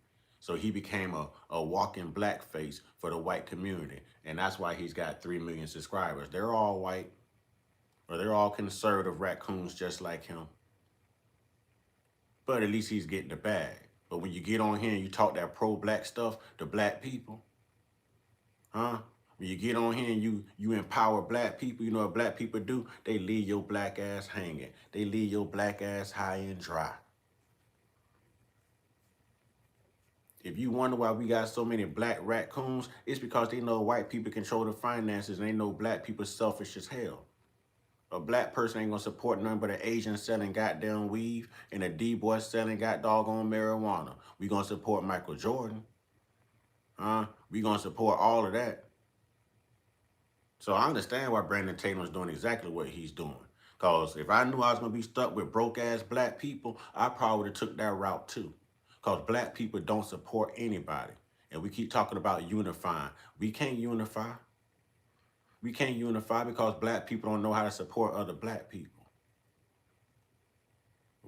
A: So he became a walking blackface for the white community. And that's why he's got 3 million subscribers. They're all white, or they're all conservative raccoons just like him. But at least he's getting the bag. But when you get on here and you talk that pro-black stuff to black people, huh? When you get on here and you empower black people, you know what black people do? They leave your black ass hanging. They leave your black ass high and dry. If you wonder why we got so many black raccoons, it's because they know white people control the finances and they know black people selfish as hell. A black person ain't gonna support nothing but an Asian selling goddamn weave and a D-boy selling got doggone marijuana. We gonna support Michael Jordan. We gonna support all of that. So I understand why Brandon Tatum is doing exactly what he's doing. Because if I knew I was gonna be stuck with broke-ass black people, I probably would have took that route too. Because black people don't support anybody. And we keep talking about unifying. We can't unify. We can't unify because black people don't know how to support other black people.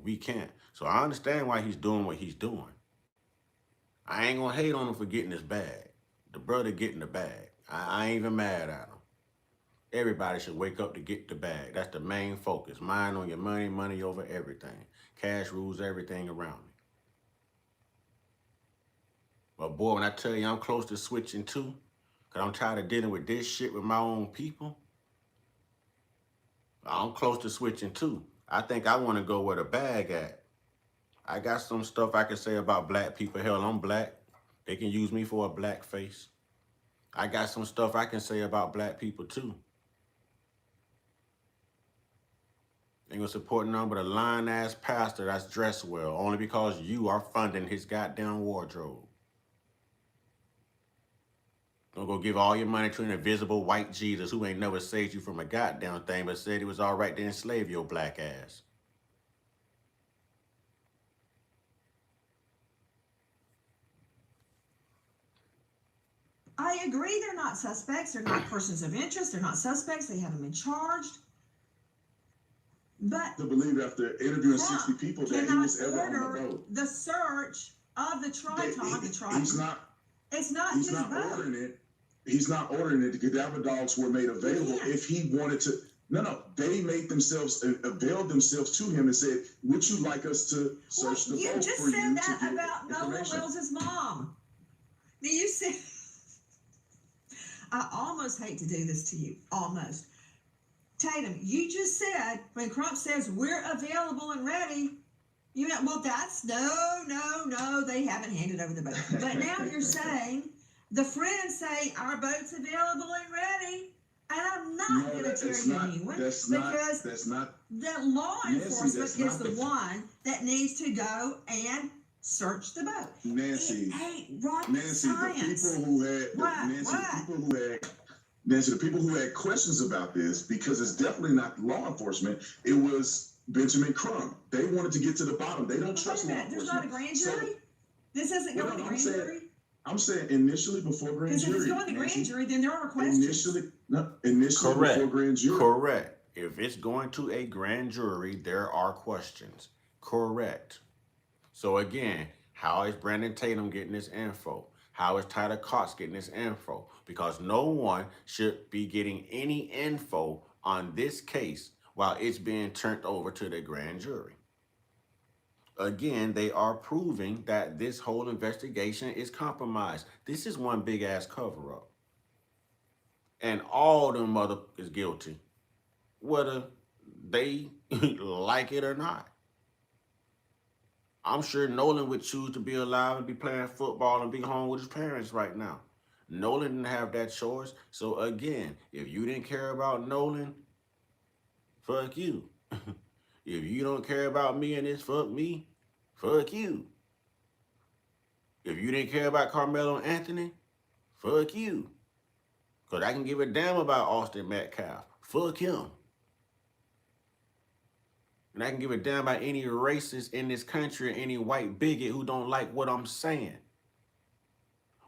A: We can't. So I understand why he's doing what he's doing. I ain't gonna hate on him for getting his bag. The brother getting the bag. I ain't even mad at him. Everybody should wake up to get the bag. That's the main focus. Mind on your money, money over everything. Cash rules everything around me. But boy, when I tell you I'm close to switching too, because I'm tired of dealing with this shit with my own people, I'm close to switching too. I think I want to go where the bag at. I got some stuff I can say about black people. Hell, I'm black. They can use me for a black face. I got some stuff I can say about black people too. Ain't gonna support none but a lying-ass pastor that's dressed well, only because you are funding his goddamn wardrobe. Don't go give all your money to an invisible white Jesus who ain't never saved you from a goddamn thing but said it was all right to enslave your black ass.
B: I agree they're not suspects. They're not persons of interest. They're not suspects. They haven't been charged. But
G: To believe after interviewing
B: Trump
G: 60 people that he
B: cannot
G: was ever on the
B: order
G: boat.
B: the search of the Triton.
G: He's not
B: his vote.
G: ordering it. He's not ordering it. The cadaver dogs were made available if he wanted to. No, they made themselves, availed themselves to him and said, would you like us to search the boat for you?
B: You just said that about Nolan Wells' mom. Now you said, I almost hate to do this to you, almost. Tatum, you just said, when Crump says we're available and ready, you know, well, that's no, they haven't handed over the boat. But now you're saying, the friends say our boat's available and ready, and I'm not going to tear you a new one because the law enforcement is the one that needs to go and search the boat.
G: Nancy,
B: it ain't rocket science.
G: The people who had questions about this, because it's definitely not law enforcement, it was Benjamin Crump. They wanted to get to the bottom. They don't trust law enforcement.
B: There's not a grand jury? This isn't going to grand jury?
G: I'm saying initially before grand jury.
B: Because if it's going to grand jury, then there are questions.
G: Initially before grand jury.
A: Correct. If it's going to a grand jury, there are questions. Correct. So again, how is Brandon Tatum getting this info? How is Tyler Cox getting this info? Because no one should be getting any info on this case while it's being turned over to the grand jury. Again, they are proving that this whole investigation is compromised. This is one big ass cover up. And all them mother is guilty, whether they like it or not. I'm sure Nolan would choose to be alive and be playing football and be home with his parents right now. Nolan didn't have that choice. So again, if you didn't care about Nolan, fuck you. If you don't care about me and this, fuck me, fuck you. If you didn't care about Carmelo Anthony, fuck you. Because I can give a damn about Austin Metcalf. Fuck him. And I can give a damn about any racist in this country or any white bigot who don't like what I'm saying.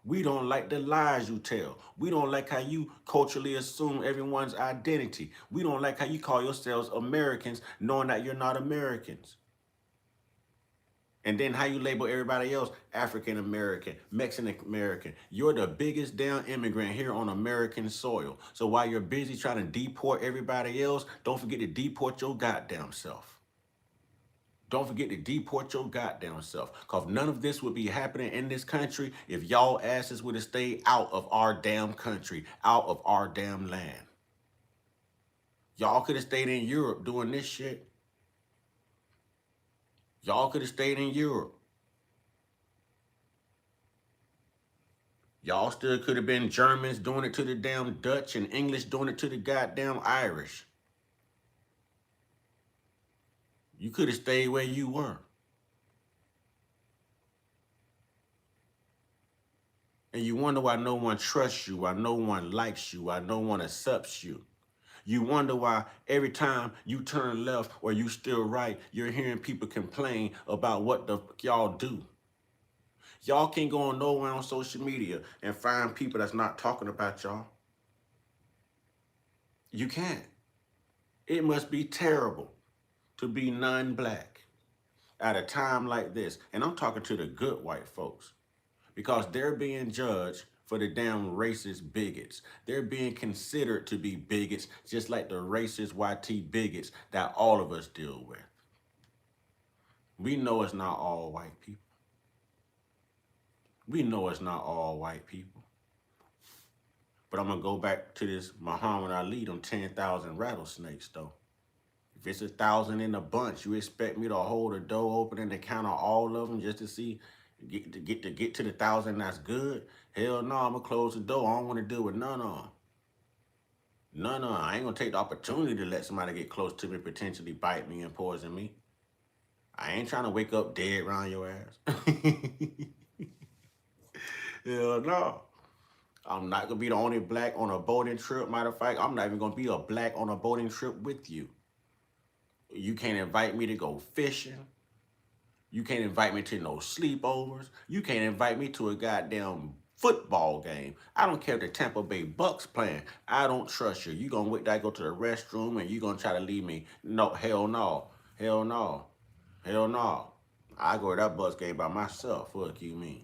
A: We don't like the lies you tell. We don't like how you culturally assume everyone's identity. We don't like how you call yourselves Americans knowing that you're not Americans. And then how you label everybody else? African American, Mexican American. You're the biggest damn immigrant here on American soil. So while you're busy trying to deport everybody else, don't forget to deport your goddamn self. Don't forget to deport your goddamn self. Because none of this would be happening in this country if y'all asses would have stayed out of our damn country, out of our damn land. Y'all could have stayed in Europe doing this shit. Y'all could have stayed in Europe. Y'all still could have been Germans doing it to the damn Dutch and English doing it to the goddamn Irish. You could have stayed where you were. And you wonder why no one trusts you, why no one likes you, why no one accepts you. You wonder why every time you turn left or you still right, you're hearing people complain about what the fuck y'all do. Y'all can't go on nowhere on social media and find people that's not talking about y'all. You can't. It must be terrible to be non-black at a time like this. And I'm talking to the good white folks because they're being judged for the damn racist bigots. They're being considered to be bigots just like the racist YT bigots that all of us deal with. We know it's not all white people. We know it's not all white people. But I'm going to go back to this Muhammad Ali, them 10,000 rattlesnakes, though. If it's 1,000 in a bunch, you expect me to hold the door open and to count all of them just to see, get to the 1,000 that's good? Hell no, I'm going to close the door. I don't want to deal with none of them. None of them. I ain't going to take the opportunity to let somebody get close to me, potentially bite me and poison me. I ain't trying to wake up dead around your ass. Hell no. I'm not going to be the only black on a boating trip. Matter of fact, I'm not even going to be a black on a boating trip with you. You can't invite me to go fishing. You can't invite me to no sleepovers. You can't invite me to a goddamn football game. I don't care if the Tampa Bay Bucks playing. I don't trust you. You gonna wait till I go to the restroom and you gonna try to leave me? No, hell no. Hell no. Hell no. I go to that Bucks game by myself. Fuck you mean.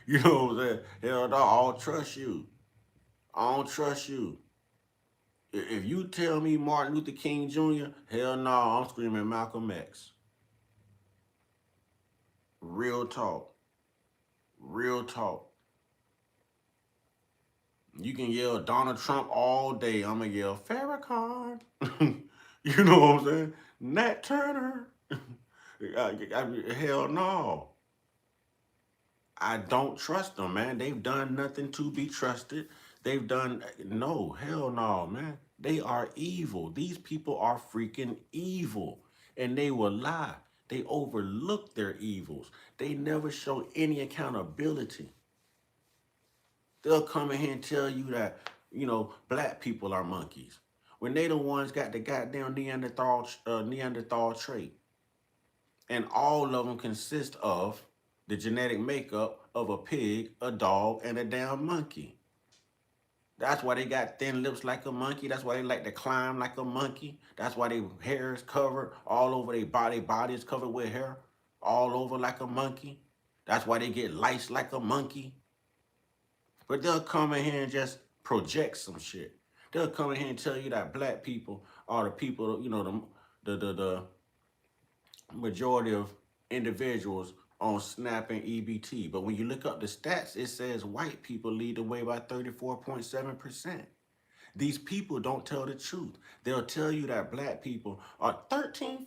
A: You know what I'm saying? Hell no, I don't trust you. I don't trust you. If you tell me Martin Luther King Jr., hell no, I'm screaming Malcolm X. Real talk. Real talk. You can yell Donald Trump all day. I'm going to yell Farrakhan. You know what I'm saying? Nat Turner. Hell no. I don't trust them, man. They've done nothing to be trusted. They've done, no, hell no, man. They are evil. These people are freaking evil. And they will lie. They overlook their evils. They never show any accountability. They'll come in here and tell you that, you know, black people are monkeys. When they the ones got the goddamn Neanderthal trait. And all of them consist of the genetic makeup of a pig, a dog, and a damn monkey. That's why they got thin lips like a monkey. That's why they like to climb like a monkey. That's why their hair is covered all over their body. Body is covered with hair all over like a monkey. That's why they get lice like a monkey. But they'll come in here and just project some shit. They'll come in here and tell you that black people are the people, you know, the majority of individuals on SNAP and EBT. But when you look up the stats, it says white people lead the way by 34.7%. These people don't tell the truth. They'll tell you that black people are 13.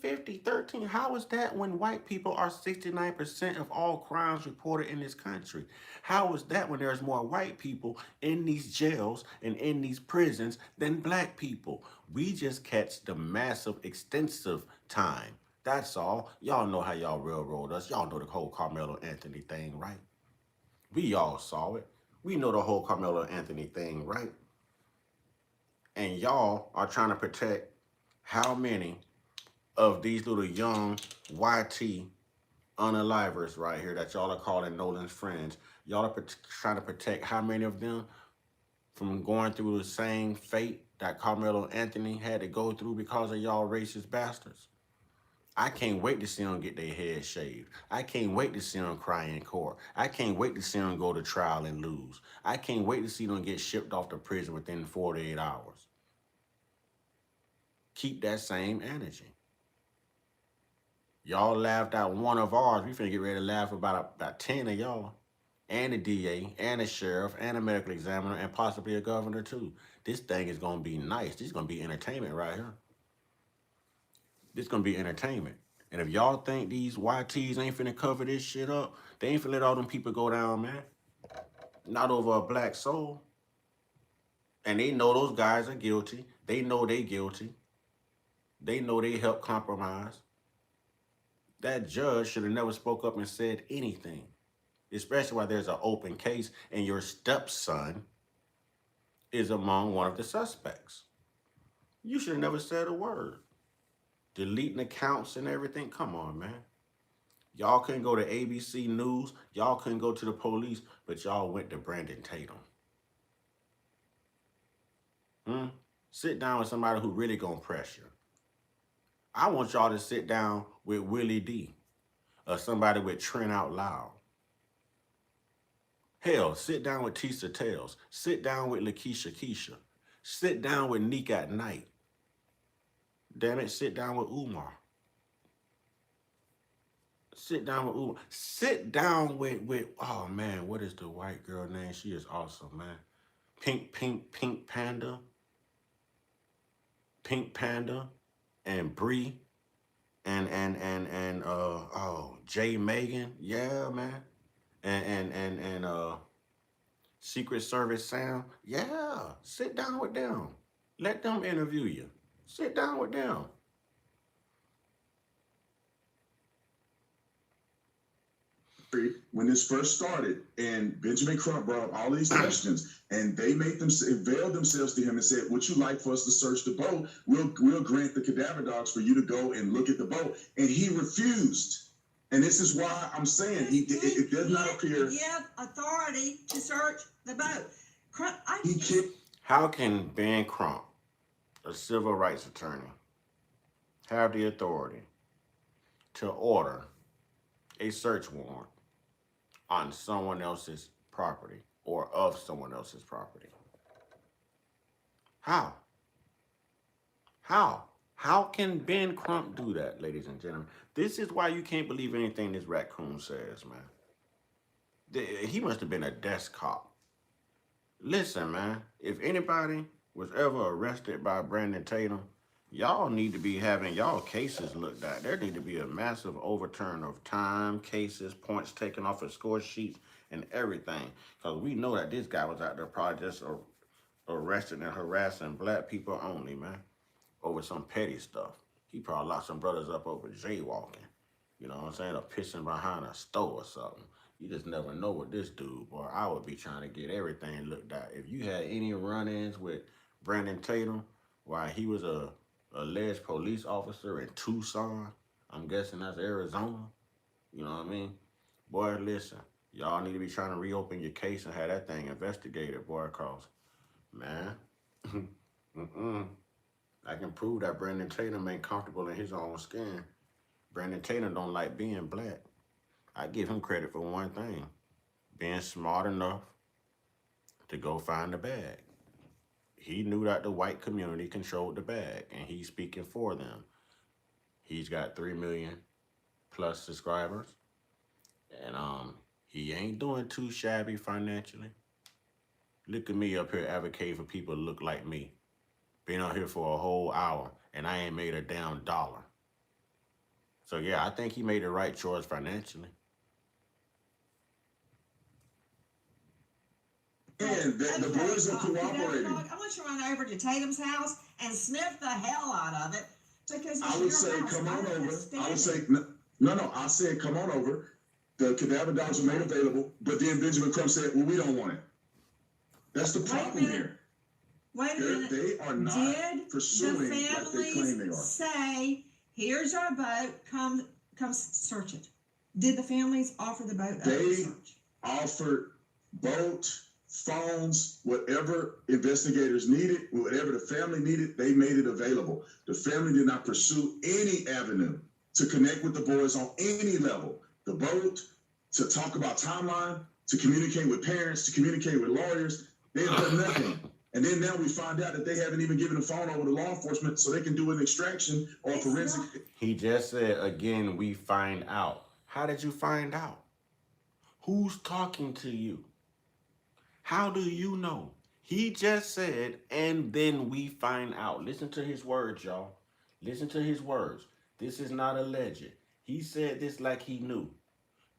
A: How is that when white people are 69% of all crimes reported in this country? How is that when there's more white people in these jails and in these prisons than black people? We just catch the massive, extensive time. That's all. Y'all know how y'all railroad us. Y'all know the whole Carmelo Anthony thing, right? We all saw it. We know the whole Carmelo Anthony thing, right? And y'all are trying to protect how many of these little young YT unalivers right here that y'all are calling Nolan's friends. Y'all are trying to protect how many of them from going through the same fate that Carmelo Anthony had to go through because of y'all racist bastards. I can't wait to see them get their head shaved. I can't wait to see them cry in court. I can't wait to see them go to trial and lose. I can't wait to see them get shipped off to prison within 48 hours. Keep that same energy. Y'all laughed out one of ours. We finna get ready to laugh about 10 of y'all. And the DA, and the sheriff, and a medical examiner, and possibly a governor too. This thing is gonna be nice. This is gonna be entertainment right here. This is gonna be entertainment. And if y'all think these YTs ain't finna cover this shit up, they ain't finna let all them people go down, man. Not over a black soul. And they know those guys are guilty. They know they guilty. They know they helped compromise. That judge should have never spoke up and said anything, especially while there's an open case and your stepson is among one of the suspects. You should have never said a word. Deleting accounts and everything. Come on, man. Y'all couldn't go to ABC News. Y'all couldn't go to the police, but y'all went to Brandon Tatum. Sit down with somebody who really gonna press you. I want y'all to sit down with Willie D or somebody with Trent Out Loud. Hell, sit down with Tisa Tales. Sit down with Lakeisha Keisha. Sit down with Neek at Night. Damn it, sit down with Umar. Sit down with Umar. Sit down with oh man, what is the white girl name? She is awesome, man. Pink Panda. Pink Panda and Bree and Jay Megan. Yeah, man. And Secret Service Sam. Yeah. Sit down with them. Let them interview you. Sit down with them.
G: When this first started, and Benjamin Crump brought up all these questions, and they made them avail themselves to him and said, "Would you like for us to search the boat? We'll grant the cadaver dogs for you to go and look at the boat." And he refused. And this is why I'm saying it does not appear.
B: Give authority to search the boat.
A: How can Ben Crump, a civil rights attorney, have the authority to order a search warrant on someone else's property or of someone else's property? How? How can Ben Crump do that, ladies and gentlemen? This is why you can't believe anything this Raccoon says, man. He must have been a desk cop. Listen, man, if anybody was ever arrested by Brandon Tatum, y'all need to be having y'all cases looked at. There need to be a massive overturn of time, cases, points taken off of score sheets, and everything. Because we know that this guy was out there probably just arresting and harassing black people only, man, over some petty stuff. He probably locked some brothers up over jaywalking, you know what I'm saying, or pissing behind a store or something. You just never know with this dude, boy. I would be trying to get everything looked at. If you had any run-ins with Brandon Tatum while he was a alleged police officer in Tucson, I'm guessing that's Arizona, you know what I mean? Boy, listen, y'all need to be trying to reopen your case and have that thing investigated, boy, cause, man, I can prove that Brandon Tatum ain't comfortable in his own skin. Brandon Tatum don't like being black. I give him credit for one thing, being smart enough to go find the bag. He knew that the white community controlled the bag, and he's speaking for them. He's got 3 million plus subscribers, and he ain't doing too shabby financially. Look at me up here advocating for people to look like me. Been out here for a whole hour, and I ain't made a damn dollar. So yeah, I think he made the right choice financially.
G: And the boys are cooperating.
B: I want you to run over to Tatum's house and sniff the hell out of it, because
G: I would say, come on over. I would say, no. I said, come on over. The cadaver dogs were made available, but then Benjamin Crump said, well, we don't want it. That's the problem here.
B: Wait a minute.
G: They are not pursuing like they claim they are.
B: Say, here's our boat, come search it. Did the families offer the boat up for search?
G: Offered boat, phones, whatever investigators needed, whatever the family needed, they made it available. The family did not pursue any avenue to connect with the boys on any level. The boat, to talk about timeline, to communicate with parents, to communicate with lawyers. They have done nothing. And then now we find out that they haven't even given the phone over to law enforcement so they can do an extraction or a forensic.
A: He just said, again, we find out. How did you find out? Who's talking to you? How do you know? He just said, and then we find out. Listen to his words, y'all. Listen to his words. This is not alleged. He said this like he knew.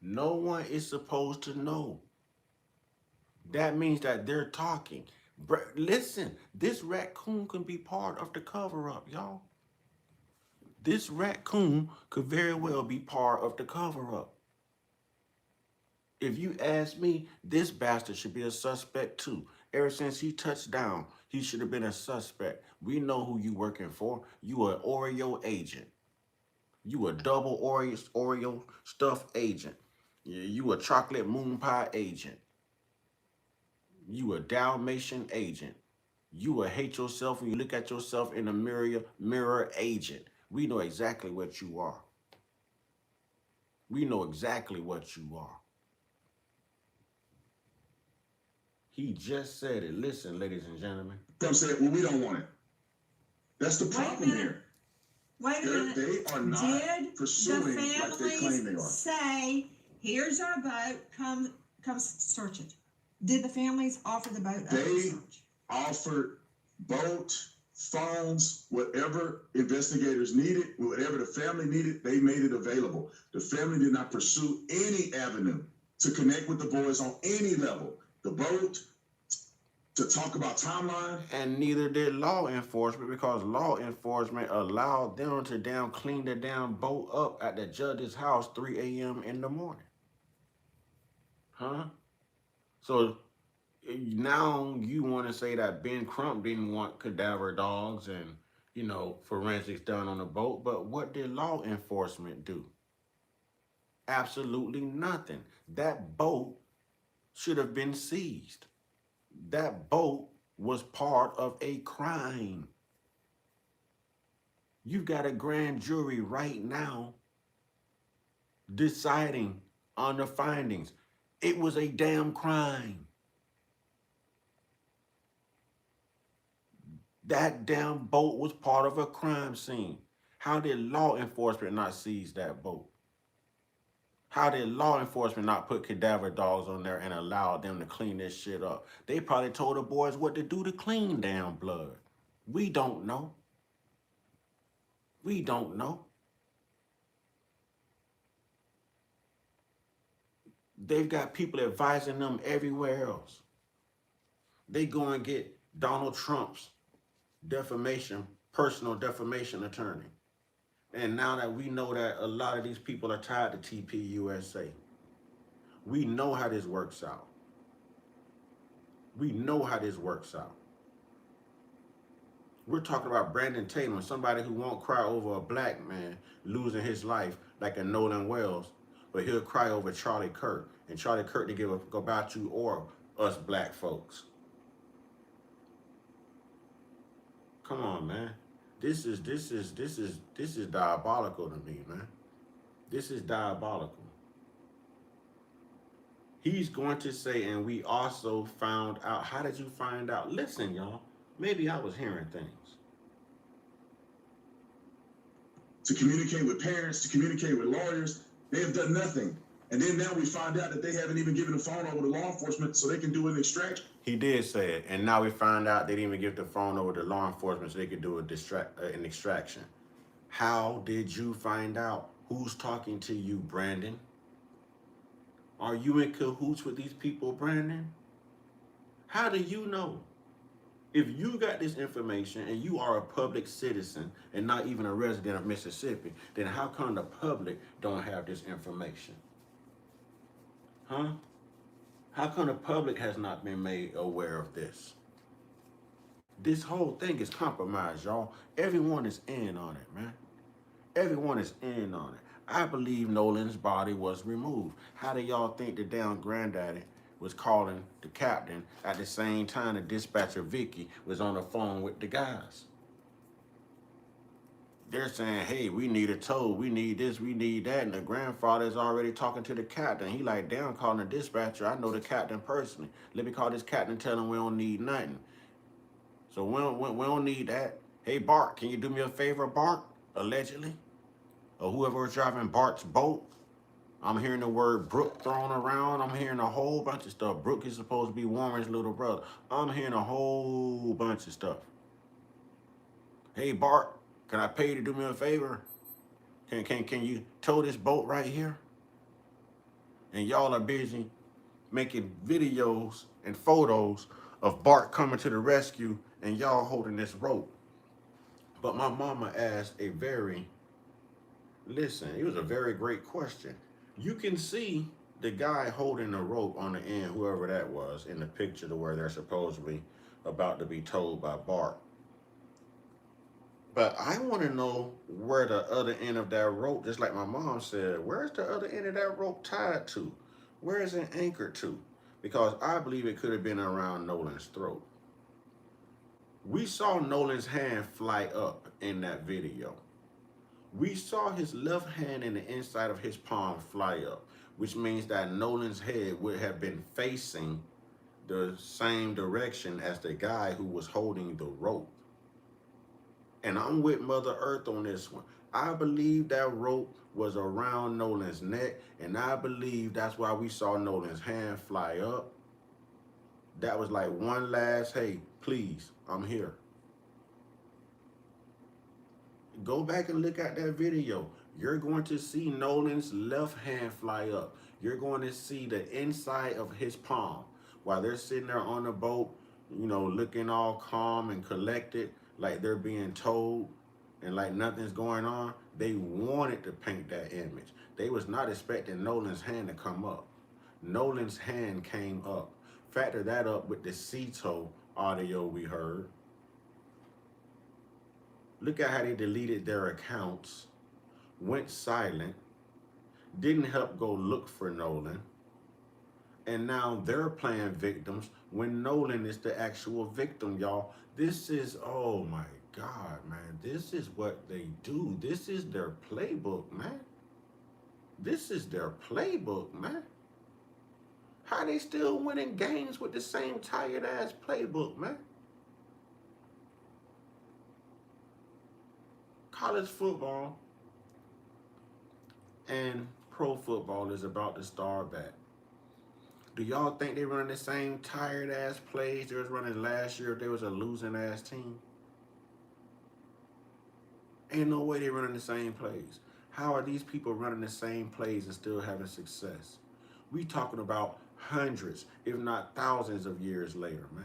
A: No one is supposed to know. That means that they're talking. Listen, this raccoon can be part of the cover-up, y'all. This raccoon could very well be part of the cover-up. If you ask me, this bastard should be a suspect too. Ever since he touched down, he should have been a suspect. We know who you working for. You an Oreo agent. You a double Oreo stuffed agent. You a chocolate moon pie agent. You a Dalmatian agent. You will hate yourself when you look at yourself in the mirror agent. We know exactly what you are. We know exactly what you are. He just said it. Listen, ladies and gentlemen.
G: I'm saying, well, we don't want it. That's the problem here.
B: Wait a minute.
G: They are not
B: Did
G: pursuing
B: the
G: like they claim they are.
B: families say, here's our boat, come search it? Did the families offer the boat?
G: They offered boat, phones, whatever investigators needed, whatever the family needed, they made it available. The family did not pursue any avenue to connect with the boys on any level. The boat, to talk about timeline.
A: And neither did law enforcement, because law enforcement allowed them to clean the damn boat up at the judge's house 3 a.m. in the morning. Huh? So now you want to say that Ben Crump didn't want cadaver dogs and, forensics done on the boat, but what did law enforcement do? Absolutely nothing. That boat should have been seized. That boat was part of a crime. You've got a grand jury right now deciding on the findings. It was a damn crime. That damn boat was part of a crime scene. How did law enforcement not seize that boat? How did law enforcement not put cadaver dogs on there and allow them to clean this shit up? They probably told the boys what to do to clean damn blood. We don't know. We don't know. They've got people advising them everywhere else. They go and get Donald Trump's personal defamation attorney. And now that we know that a lot of these people are tied to TPUSA, we know how this works out. We know how this works out. We're talking about Brandon Tatum, somebody who won't cry over a black man losing his life like a Nolan Wells, but he'll cry over Charlie Kirk. And Charlie Kirk to give a fuck about you or us black folks. Come on, man. This is diabolical to me, man. This is diabolical. He's going to say, and we also found out. How did you find out? Listen, y'all. Maybe I was hearing things.
G: To communicate with parents, to communicate with lawyers, they have done nothing. And then now we find out that they haven't even given the phone over to law enforcement so they can do an extraction.
A: He did say it, and now we find out they didn't even give the phone over to law enforcement so they could do an extraction. How did you find out? Who's talking to you, Brandon? Are you in cahoots with these people, Brandon? How do you know? If you got this information and you are a public citizen and not even a resident of Mississippi, then how come the public don't have this information? Huh? How come the public has not been made aware of this? This whole thing is compromised, y'all. Everyone is in on it, man. Everyone is in on it. I believe Nolan's body was removed. How do y'all think the damn granddaddy was calling the captain at the same time the dispatcher Vicky was on the phone with the guys? they're saying, hey, we need a tow, we need this, we need that, and the grandfather is already talking to the captain. He like, damn, calling the dispatcher. I know the captain personally. Let me call this captain and tell him we don't need nothing. So we don't need that. Hey, Bart, can you do me a favor, Bart? Allegedly. Or whoever was driving Bart's boat. I'm hearing the word Brooke thrown around. I'm hearing a whole bunch of stuff. Brooke is supposed to be Warren's little brother. I'm hearing a whole bunch of stuff. Hey, Bart, can I pay you to do me a favor? Can you tow this boat right here? And y'all are busy making videos and photos of Bart coming to the rescue and y'all holding this rope. But my mama asked it was a very great question. You can see the guy holding the rope on the end, whoever that was, in the picture to where they're supposedly about to be towed by Bart. But I want to know where the other end of that rope, just like my mom said, where's the other end of that rope tied to? Where is it anchored to? Because I believe it could have been around Nolan's throat. We saw Nolan's hand fly up in that video. We saw his left hand in the inside of his palm fly up, which means that Nolan's head would have been facing the same direction as the guy who was holding the rope. And I'm with Mother Earth on this one. I believe that rope was around Nolan's neck, and I believe that's why we saw Nolan's hand fly up. That was like one last, hey, please, I'm here. Go back and look at that video. You're going to see Nolan's left hand fly up. You're going to see the inside of his palm while they're sitting there on the boat, you know, looking all calm and collected, like they're being told and like nothing's going on. They wanted to paint that image. They was not expecting Nolan's hand to come up. Nolan's hand came up. Factor that up with the Cito audio we heard. Look at how they deleted their accounts, went silent, didn't help go look for Nolan, and now they're playing victims when Nolan is the actual victim, y'all. This is, oh my God, man. This is what they do. This is their playbook, man. This is their playbook, man. How they still winning games with the same tired ass playbook, man? College football and pro football is about to start back. Do y'all think they running the same tired ass plays they was running last year if they was a losing ass team? Ain't no way they running the same plays. How are these people running the same plays and still having success? We talking about hundreds, if not thousands of years later, man.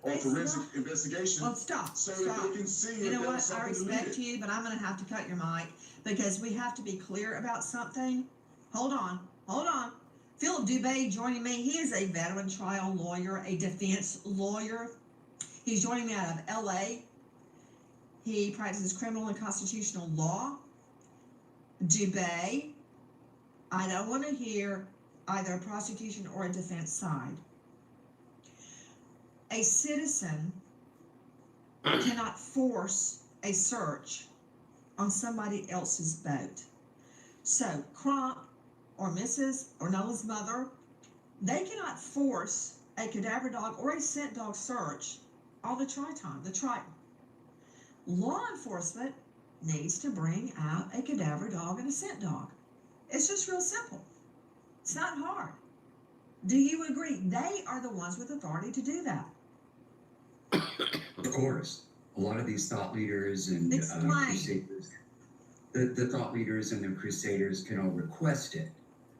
G: Or forensic investigation.
B: Well, stop.
G: So
B: Stop.
G: that they can see.
B: You know what? I
G: something
B: respect
G: deleted.
B: you, but I'm going to have to cut your mic because we have to be clear about something. Hold on. Philip Dubé joining me. He is a veteran trial lawyer, a defense lawyer. He's joining me out of LA. He practices criminal and constitutional law. Dubé, I don't want to hear either a prosecution or a defense side. A citizen cannot force a search on somebody else's boat. So Crump or Mrs. or Nolan's mother, they cannot force a cadaver dog or a scent dog search on the Triton. Law enforcement needs to bring out a cadaver dog and a scent dog. It's just real simple. It's not hard. Do you agree? They are the ones with authority to do that.
L: Of course, a lot of these thought leaders and crusaders, the thought leaders and the crusaders can all request it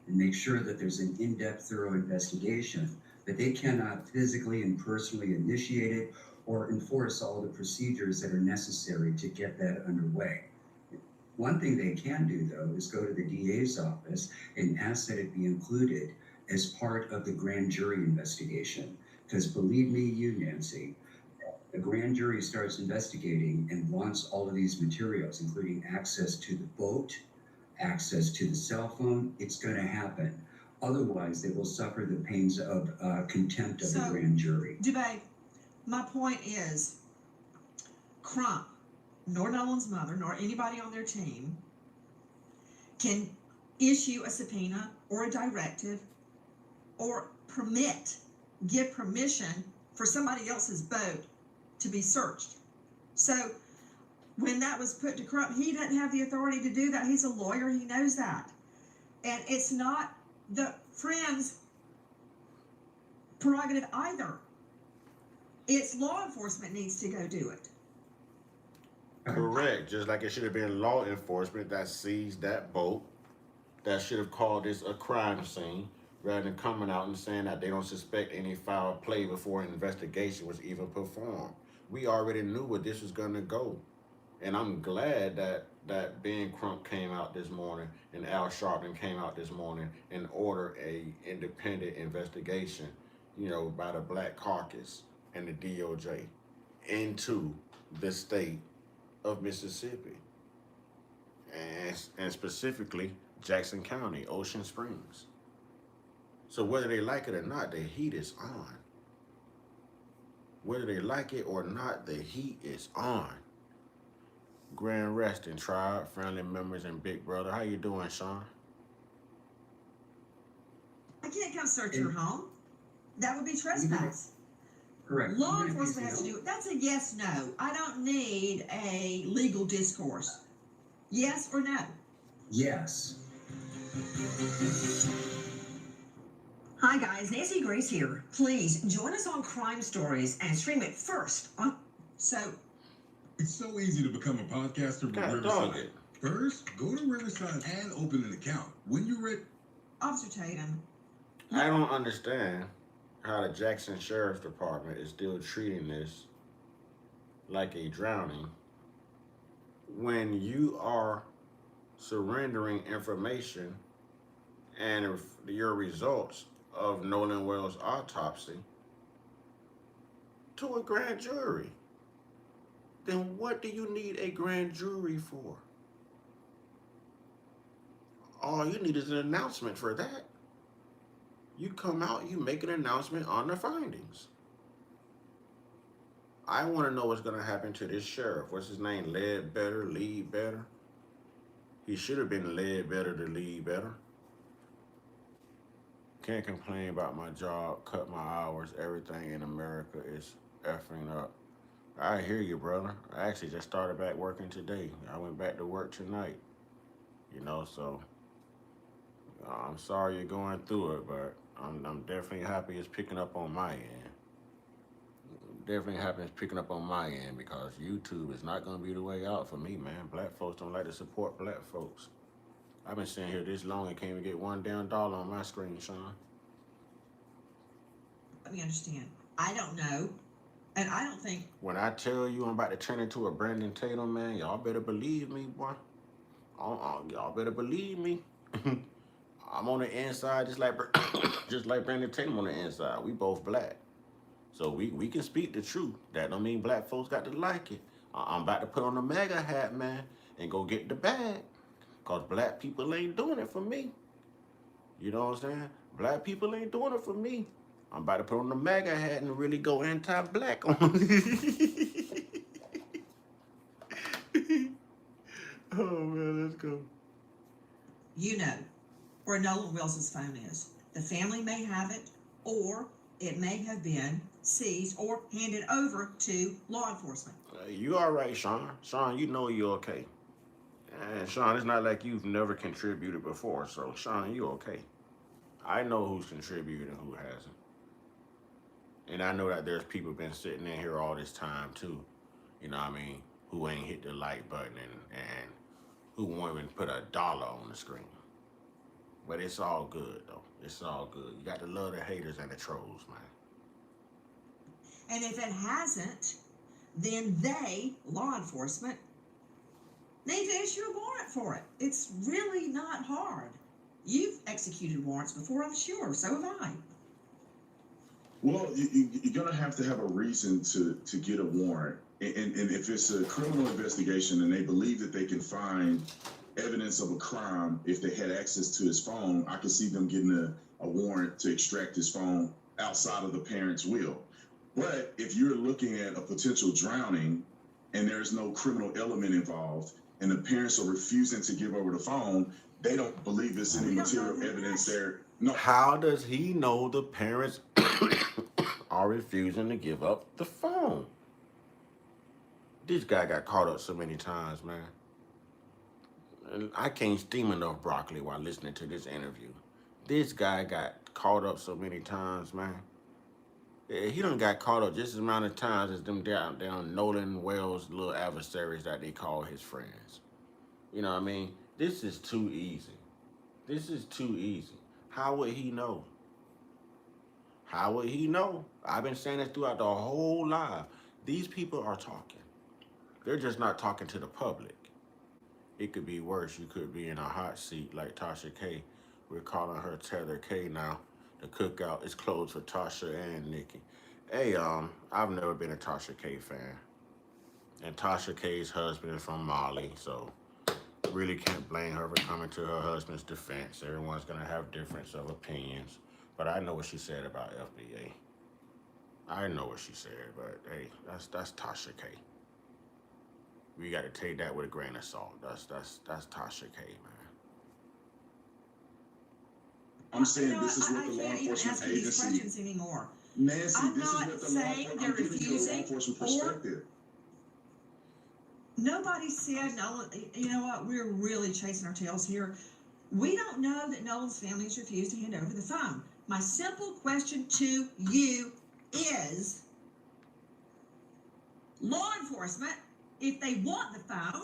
L: and make sure that there's an in-depth, thorough investigation, but they cannot physically and personally initiate it or enforce all the procedures that are necessary to get that underway. One thing they can do, though, is go to the DA's office and ask that it be included as part of the grand jury investigation. Because believe me, Nancy, the grand jury starts investigating and wants all of these materials, including access to the boat, access to the cell phone. It's going to happen. Otherwise, they will suffer the pains of contempt of the
B: So,
L: grand jury.
B: Debate. My point is, Crump, nor Nolan's mother, nor anybody on their team can issue a subpoena or a directive or give permission for somebody else's boat to be searched. So when that was put to Crump, he doesn't have the authority to do that. He's a lawyer. He knows that. And it's not the Friends' prerogative either. It's law enforcement needs to go do it.
A: Correct. Just like it should have been law enforcement that seized that boat, that should have called this a crime scene, rather than coming out and saying that they don't suspect any foul play before an investigation was even performed. We already knew where this was going to go. And I'm glad that Ben Crump came out this morning and Al Sharpton came out this morning and ordered a independent investigation, by the Black Caucus and the DOJ into the state of Mississippi, and specifically Jackson County, Ocean Springs. So whether they like it or not, the heat is on. Whether they like it or not, the heat is on. Grand Resting Tribe, family members, and Big Brother. How you doing, Sean?
B: I can't come search your home. That would be trespass.
L: Correct.
B: Law enforcement has to do it. That's a yes, no. I don't need a legal discourse. Yes or no?
L: Yes.
M: Hi guys, Nancy Grace here. Please join us on Crime Stories and stream it first on.
B: So,
N: it's so easy to become a podcaster with Riverside. First, go to Riverside and open an account. When you're ready.
B: Officer Tatum.
A: I don't understand how the Jackson Sheriff's Department is still treating this like a drowning when you are surrendering information and your results of Nolan Wells' autopsy to a grand jury. Then what do you need a grand jury for? All you need is an announcement for that. You come out, you make an announcement on the findings. I want to know what's going to happen to this sheriff. What's his name? Leadbetter? He should have been Leadbetter to Leadbetter. Can't complain about my job, cut my hours. Everything in America is effing up. I hear you, brother. I actually just started back working today. I went back to work tonight. So I'm sorry you're going through it, but I'm definitely happy it's picking up on my end. Definitely happy it's picking up on my end because YouTube is not going to be the way out for me, man. Black folks don't like to support black folks. I've been sitting here this long and can't even get one damn dollar on my screen, Sean.
B: Let me understand. I don't know. And I don't think.
A: When I tell you I'm about to turn into a Brandon Tatum, man, y'all better believe me, boy. Y'all better believe me. I'm on the inside just like Brandon Tatum on the inside. We both black. So we can speak the truth. That don't mean black folks got to like it. I'm about to put on the MAGA hat, man, and go get the bag. Because black people ain't doing it for me. You know what I'm saying? Black people ain't doing it for me. I'm about to put on the MAGA hat and really go anti-black on Oh, man, let's go.
B: Where Nolan Wells' phone is. The family may have it, or it may have been seized or handed over to law enforcement.
A: You all right, Sean? Sean, you know you're okay. And Sean, it's not like you've never contributed before, so Sean, you okay. I know who's contributed and who hasn't. And I know that there's people been sitting in here all this time too, who ain't hit the like button and who won't even put $1 on the screen. But it's all good though. It's all good. You got to love the haters and the trolls, man.
B: And if it hasn't, then they, law enforcement, need to issue a warrant for it. It's really not hard. You've executed warrants before, I'm sure. So have I.
G: Well, you're going to have a reason to get a warrant. And if it's a criminal investigation and they believe that they can find evidence of a crime, if they had access to his phone, I could see them getting a warrant to extract his phone outside of the parent's will. But if you're looking at a potential drowning and there's no criminal element involved and the parents are refusing to give over the phone, they don't believe there's any material evidence there. No.
A: How does he know the parents are refusing to give up the phone? This guy got caught up so many times, man. And I can't steam enough broccoli while listening to this interview. This guy got caught up so many times, man. He done got caught up just as amount of times as them down Nolan Wells' little adversaries that they call his friends. You know what I mean? This is too easy. This is too easy. How would he know? How would he know? I've been saying this throughout the whole live. These people are talking. They're just not talking to the public. It could be worse. You could be in a hot seat like Tasha K. We're calling her Tether K now. The cookout is closed for Tasha and Nikki. Hey, I've never been a Tasha K fan. And Tasha K's husband is from Mali, so really can't blame her for coming to her husband's defense. Everyone's gonna have difference of opinions. But I know what she said about FBA. I know what she said, but hey, that's Tasha K. We gotta take that with a grain of salt. That's Tasha K, man.
G: I'm saying this is what the law
B: can't even
G: enforcement
B: ask you these
G: agency.
B: questions anymore.
G: Nancy,
B: I'm
G: this is
B: not
G: what the
B: saying
G: law.
B: they're
G: I'm giving you a law
B: refusing
G: enforcement
B: or
G: perspective.
B: nobody said Nolan. You know what? We're really chasing our tails here. We don't know that Nolan's family has refused to hand over the phone. My simple question to you is, law enforcement, if they want the phone,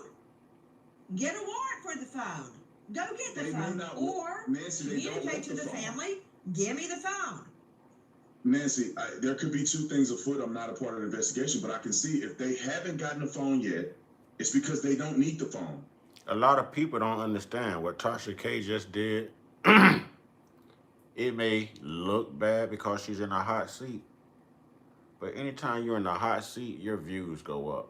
B: get a warrant for the phone. Go get the phone, or
G: Nancy,
B: communicate to the family, give me the phone.
G: Nancy, there could be two things afoot. I'm not a part of the investigation, but I can see if they haven't gotten the phone yet, it's because they don't need the phone.
A: A lot of people don't understand what Tasha K just did. It may look bad because she's in a hot seat, but anytime you're in a hot seat, your views go up.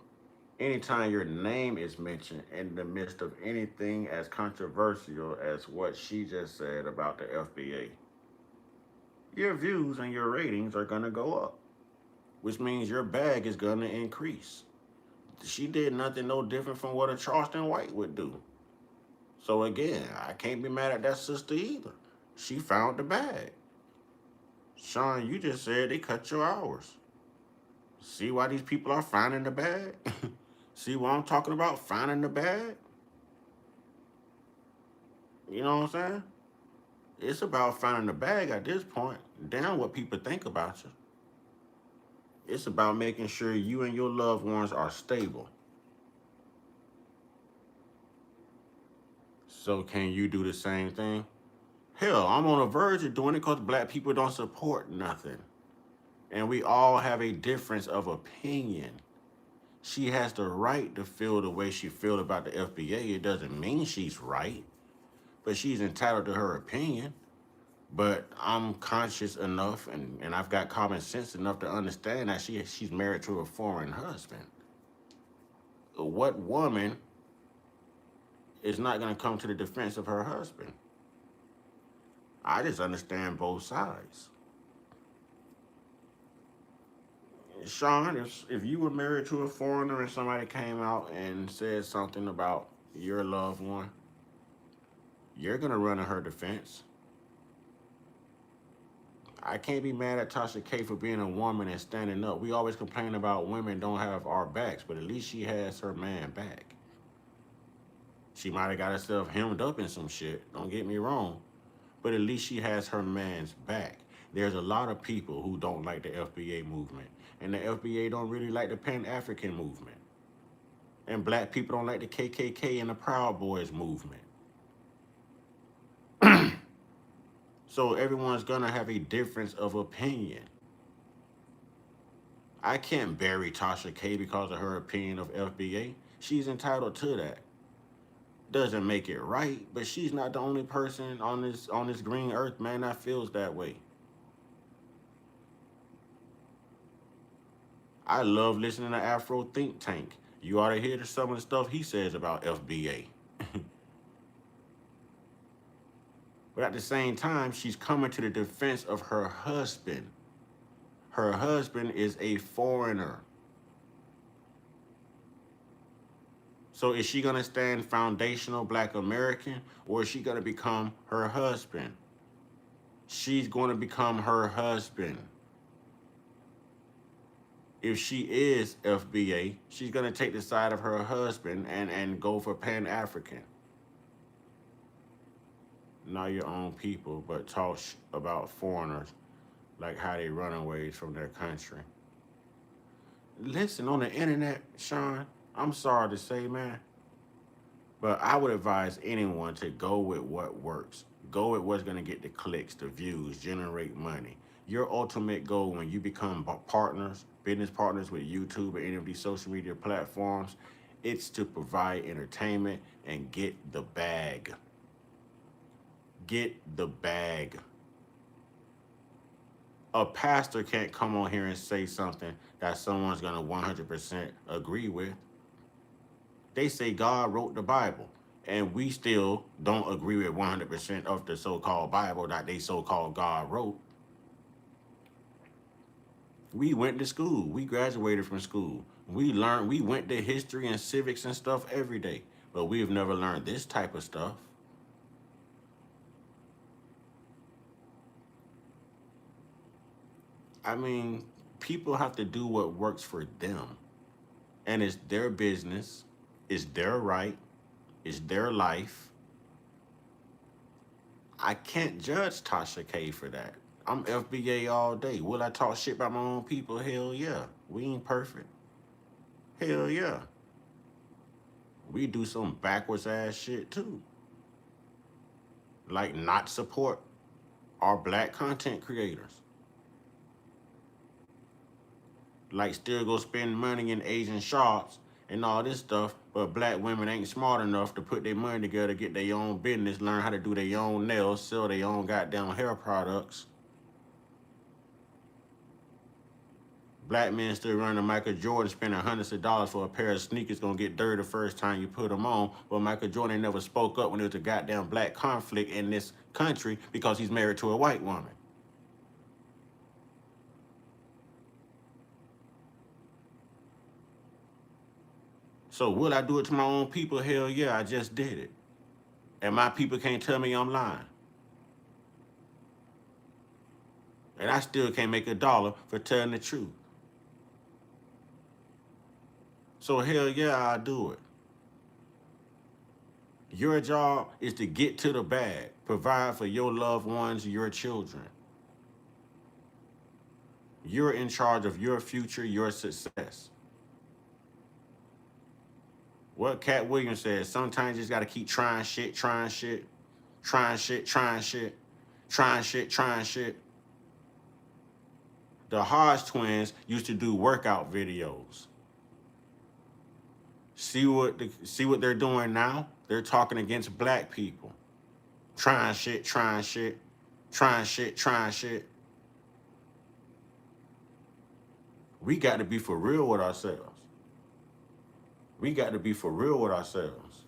A: Anytime your name is mentioned in the midst of anything as controversial as what she just said about the FBA, your views and your ratings are going to go up, which means your bag is going to increase. She did nothing no different from what a Charleston White would do. So again, I can't be mad at that sister either. She found the bag. Sean, you just said they cut your hours. See why these people are finding the bag? See what I'm talking about? Finding the bag? You know what I'm saying? It's about finding the bag at this point. Damn what people think about you. It's about making sure you and your loved ones are stable. So can you do the same thing? Hell, I'm on the verge of doing it because black people don't support nothing. And we all have a difference of opinion. She has the right to feel the way she feels about the FBA. It doesn't mean she's right, but she's entitled to her opinion. But I'm conscious enough and I've got common sense enough to understand that she's married to a foreign husband. What woman is not going to come to the defense of her husband? I just understand both sides. Sean, if you were married to a foreigner and somebody came out and said something about your loved one, you're going to run to her defense. I can't be mad at Tasha K for being a woman and standing up. We always complain about women don't have our backs, but at least she has her man back. She might have got herself hemmed up in some shit, don't get me wrong, but at least she has her man's back. There's a lot of people who don't like the FBA movement, and the FBA don't really like the Pan-African movement. And black people don't like the KKK and the Proud Boys movement. So everyone's gonna have a difference of opinion. I can't bury Tasha K because of her opinion of FBA. She's entitled to that. Doesn't make it right, but she's not the only person on this green earth, man, that feels that way. I love listening to Afro Think Tank. You ought to hear some of the stuff he says about FBA. But at the same time, she's coming to the defense of her husband. Her husband is a foreigner. So is she going to stand foundational Black American, or is she going to become her husband? She's going to become her husband. If she is FBA, she's going to take the side of her husband and go for Pan-African. Not your own people, but talk about foreigners, like how they run away from their country. Listen, on the internet, Sean, I'm sorry to say, man, but I would advise anyone to go with what works. Go with what's going to get the clicks, the views, generate money. Your ultimate goal when you become partners, business partners with YouTube or any of these social media platforms, it's to provide entertainment and get the bag. Get the bag. A pastor can't come on here and say something that someone's going to 100% agree with. They say God wrote the Bible, and we still don't agree with 100% of the so-called Bible that they so-called God wrote. We went to school. We graduated from school. We learned, we went to history and civics and stuff every day, but we've never learned this type of stuff. I mean, people have to do what works for them. And it's their business, it's their right, it's their life. I can't judge Tasha K for that. I'm FBA all day. Will I talk shit about my own people? Hell yeah. We ain't perfect. Hell yeah. We do some backwards ass shit too. Like not support our Black content creators. Like still go spend money in Asian shops and all this stuff, but Black women ain't smart enough to put their money together, get their own business, learn how to do their own nails, sell their own goddamn hair products. Black men still running Michael Jordan, spending hundreds of dollars for a pair of sneakers gonna get dirty the first time you put them on, but Michael Jordan never spoke up when there was a goddamn Black conflict in this country because he's married to a white woman. So will I do it to my own people? Hell yeah, I just did it. And my people can't tell me I'm lying. And I still can't make $1 for telling the truth. So hell yeah, I'll do it. Your job is to get to the bag, provide for your loved ones, your children. You're in charge of your future, your success. What Cat Williams says, sometimes you just gotta keep trying shit, trying shit, trying shit, trying shit, trying shit, trying shit. The Hodge twins used to do workout videos. See what they're doing now? They're talking against Black people. Trying shit, trying shit, trying shit, trying shit. We got to be for real with ourselves. We got to be for real with ourselves.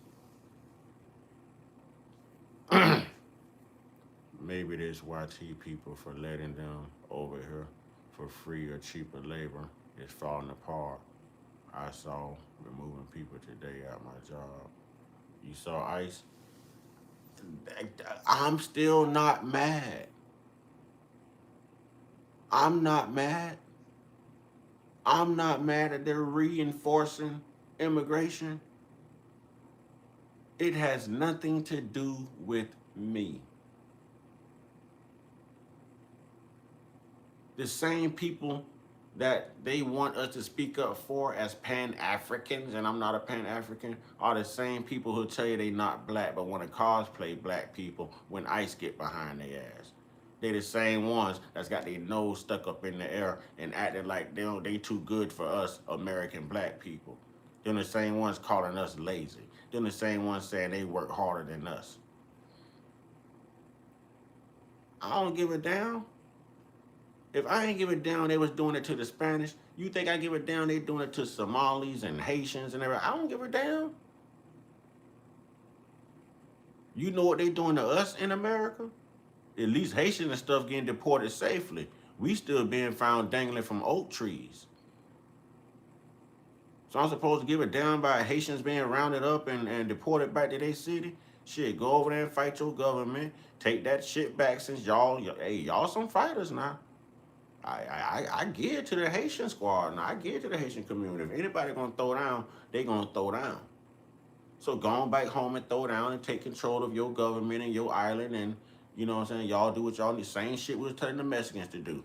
A: Maybe this YT people for letting them over here for free or cheaper labor is falling apart. I saw removing people today at my job. You saw ICE? I'm still not mad. I'm not mad. I'm not mad that they're reinforcing immigration. It has nothing to do with me. The same people that they want us to speak up for as Pan-Africans, and I'm not a Pan-African, are the same people who tell you they not Black but want to cosplay Black people when ICE get behind their ass. They the same ones that's got their nose stuck up in the air and acting like they too good for us American Black people. They're the same ones calling us lazy. They're the same ones saying they work harder than us. I don't give a damn. If I ain't give a damn they was doing it to the Spanish, you think I give a damn they doing it to Somalis and Haitians and everything? I don't give a damn. You know what they doing to us in America? At least Haitians and stuff getting deported safely. We still being found dangling from oak trees. So I'm supposed to give a damn by Haitians being rounded up and deported back to their city? Shit, go over there and fight your government. Take that shit back since y'all some fighters now. I give it to the Haitian squad now. I give it to the Haitian community. If anybody gonna throw down, they gonna throw down. So go on back home and throw down and take control of your government and your island, and you know what I'm saying, y'all do what y'all need. Same shit we was telling the Mexicans to do.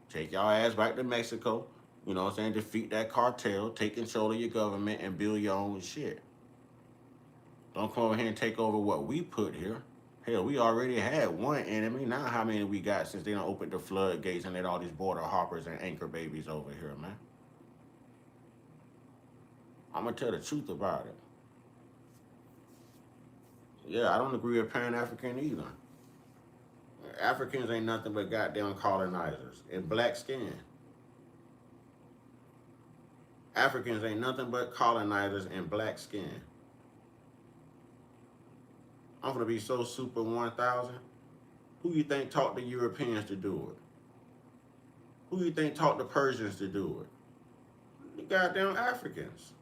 A: Take y'all ass back to Mexico, you know what I'm saying, defeat that cartel, take control of your government and build your own shit. Don't come over here and take over what we put here. Hell, we already had one enemy. Now how many we got since they done opened the floodgates and let all these border hoppers and anchor babies over here, man? I'm gonna tell the truth about it. Yeah, I don't agree with Pan-African either. Africans ain't nothing but goddamn colonizers in black skin. Africans ain't nothing but colonizers in black skin. I'm gonna be so super 1,000. Who you think taught the Europeans to do it? Who you think taught the Persians to do it? The goddamn Africans.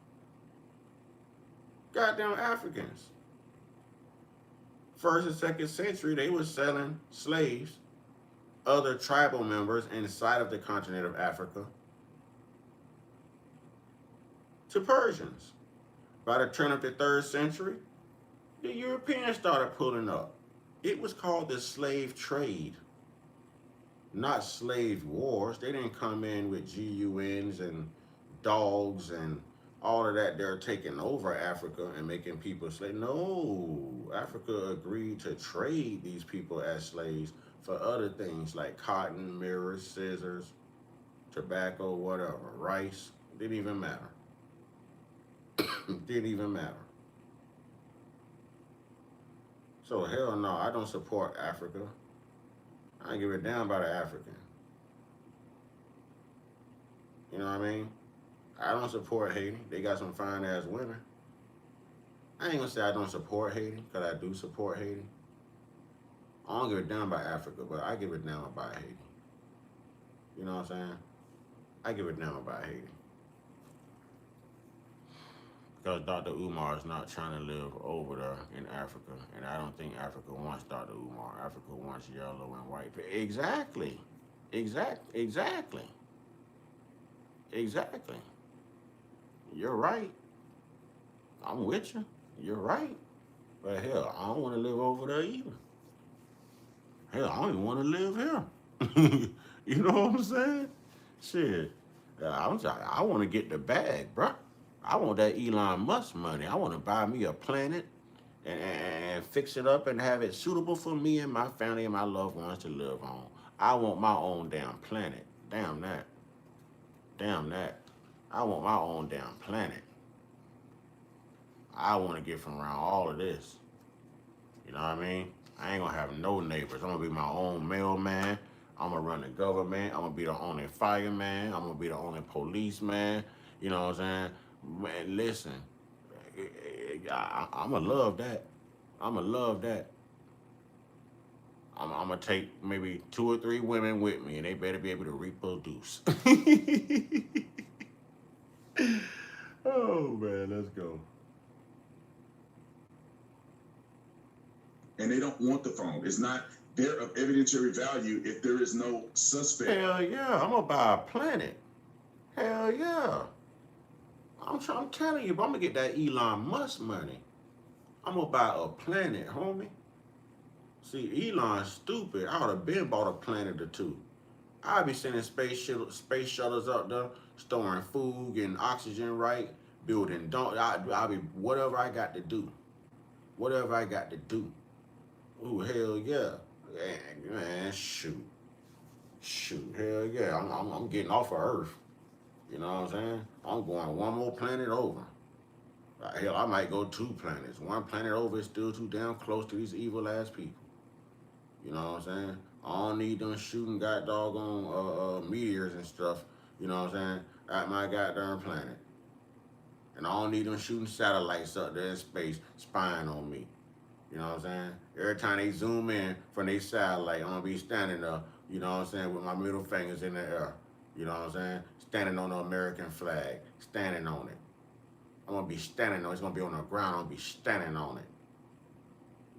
A: Goddamn Africans. 1st and 2nd century, they were selling slaves, other tribal members inside of the continent of Africa, to Persians. By the turn of the 3rd century, the Europeans started pulling up. It was called the slave trade, not slave wars. They didn't come in with GUNs and dogs and all of that. They're taking over Africa and making people slaves. No, Africa agreed to trade these people as slaves for other things like cotton, mirrors, scissors, tobacco, whatever, rice. Didn't even matter. Didn't even matter. So hell no, I don't support Africa. I ain't give a damn about an African. You know what I mean? I don't support Haiti. They got some fine ass women. I ain't gonna say I don't support Haiti, because I do support Haiti. I don't give a damn about Africa, but I give a damn about Haiti. You know what I'm saying? I give a damn about Haiti. Because Dr. Umar is not trying to live over there in Africa. And I don't think Africa wants Dr. Umar. Africa wants yellow and white. Exactly. Exactly. You're right. I'm with you. You're right. But hell, I don't want to live over there either. Hell, I don't even want to live here. You know what I'm saying? Shit. I want to get the bag, bruh. I want that Elon Musk money. I want to buy me a planet and fix it up and have it suitable for me and my family and my loved ones to live on. I want my own damn planet. Damn that. I want my own damn planet. I want to get from around all of this. You know what I mean? I ain't gonna have no neighbors. I'm gonna be my own mailman. I'm gonna run the government. I'm gonna be the only fireman. I'm gonna be the only policeman. You know what I'm saying? Man, listen, I'm gonna love that. I'm gonna take maybe 2 or 3 women with me, and they better be able to reproduce. Oh man, let's go.
G: And they don't want the phone. It's not there of evidentiary value if there is no suspect.
A: Hell yeah, I'm gonna buy a planet. Hell yeah. I'm telling you, I'm gonna get that Elon Musk money. I'm gonna buy a planet, homie. See, Elon's stupid. I would have been bought a planet or 2. I'd be sending space shuttles up there, storing food and oxygen right, building I'll be whatever I got to do. Ooh, hell yeah. Man, shoot, hell yeah. I'm getting off of Earth. You know what I'm saying? I'm going one more planet over. Hell, I might go 2 planets. One planet over is still too damn close to these evil ass people. You know what I'm saying? I don't need them shooting doggone meteors and stuff, you know what I'm saying, at my goddamn planet. And I don't need them shooting satellites up there in space spying on me. You know what I'm saying? Every time they zoom in from their satellite, I'm gonna be standing there, you know what I'm saying, with my middle fingers in the air. You know what I'm saying? Standing on the American flag, standing on it. I'm gonna be standing on it. It's gonna be on the ground. I'm gonna be standing on it.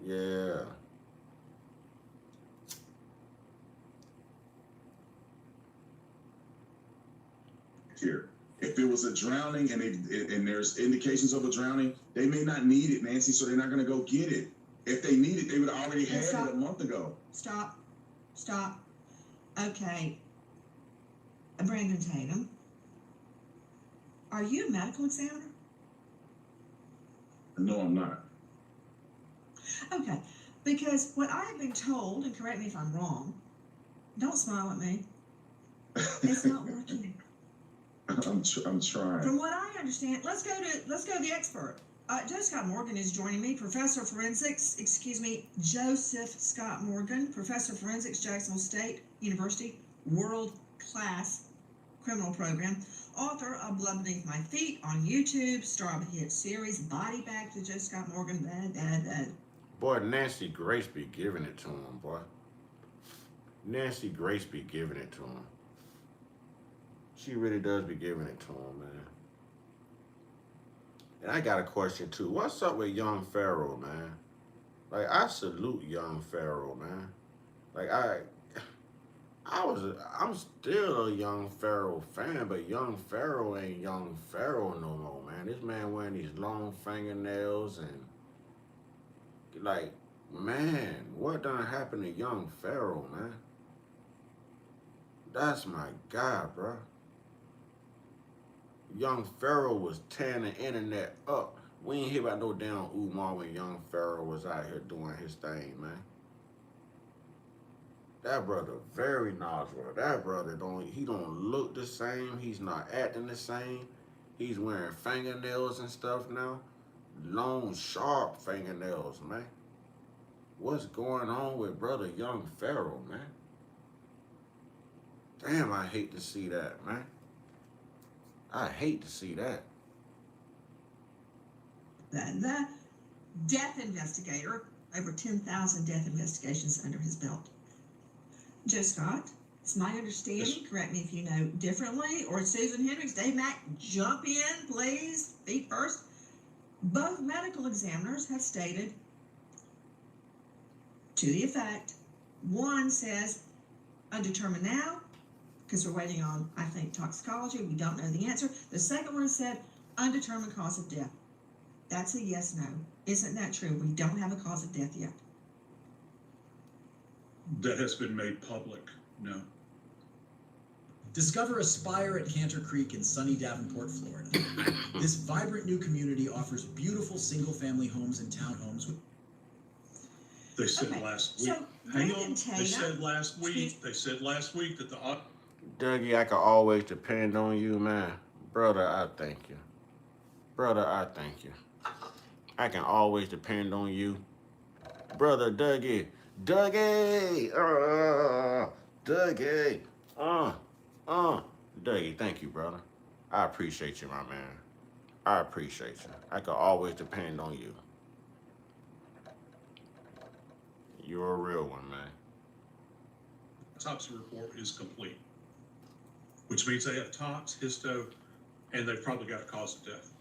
A: Yeah.
G: Here, if it was a drowning and there's indications of a drowning, they may not need it, Nancy, so they're not gonna go get it. If they need it, they would have already had it a month ago.
B: Stop. Okay. Brandon Tatum, are you a medical examiner?
G: No, I'm not.
B: Okay, because what I have been told, and correct me if I'm wrong, don't smile at me. It's not working.
G: I'm trying.
B: From what I understand, let's go to the expert. Joe Scott Morgan is joining me, Joseph Scott Morgan, Professor of Forensics, Jacksonville State University, world-class criminal program, author of Blood Beneath My Feet on YouTube, star of a hit series, Body Back to Joe Scott Morgan,
A: Boy, Nancy Grace be giving it to him, boy. Nancy Grace be giving it to him. She really does be giving it to him, man. And I got a question too. What's up with Young Pharaoh, man? Like, I salute Young Pharaoh, man. Like, I'm still a Young Pharaoh fan, but Young Pharaoh ain't Young Pharaoh no more, man. This man wearing these long fingernails and, like, man, what done happened to Young Pharaoh, man? That's my guy, bro. Young Pharaoh was tearing the internet up. We ain't hear about no damn Umar when Young Pharaoh was out here doing his thing, man. That brother very knowledgeable. That brother don't look the same. He's not acting the same. He's wearing fingernails and stuff now. Long, sharp fingernails, man. What's going on with brother Young Pharaoh, man? Damn, I hate to see that, man. I hate to see that.
B: The death investigator, over 10,000 death investigations under his belt. Joe Scott, it's my understanding, correct me if you know differently, or Susan Hendricks, Dave Mack, jump in, please, feet first. Both medical examiners have stated to the effect, one says, undetermined now, because we're waiting on, I think, toxicology. We don't know the answer. The second one said, undetermined cause of death. That's a yes, no. Isn't that true? We don't have a cause of death yet.
D: That has been made public, no.
O: Discover Aspire at Cantor Creek in sunny Davenport, Florida. This vibrant new community offers beautiful single-family homes and townhomes with...
D: They said last week.
B: So,
D: Hang on. They said last week that the...
A: Dougie, I can always depend on you, man. Brother, I thank you. Brother, I thank you. I can always depend on you. Brother Dougie. Dougie! Dougie! Dougie, thank you, brother. I appreciate you, my man. I appreciate you. I can always depend on you. You're a real one, man.
D: Autopsy report is complete, which means they have tox, histo, and they've probably got a cause of death.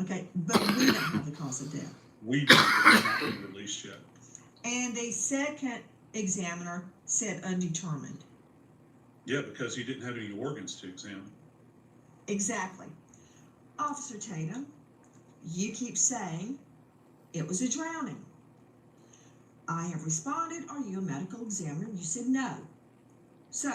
B: Okay, but we don't have the cause of death.
D: We don't have not been released yet.
B: And the second examiner said undetermined.
D: Yeah, because he didn't have any organs to examine.
B: Exactly. Officer Tatum, you keep saying it was a drowning. I have responded, are you a medical examiner? You said no. So,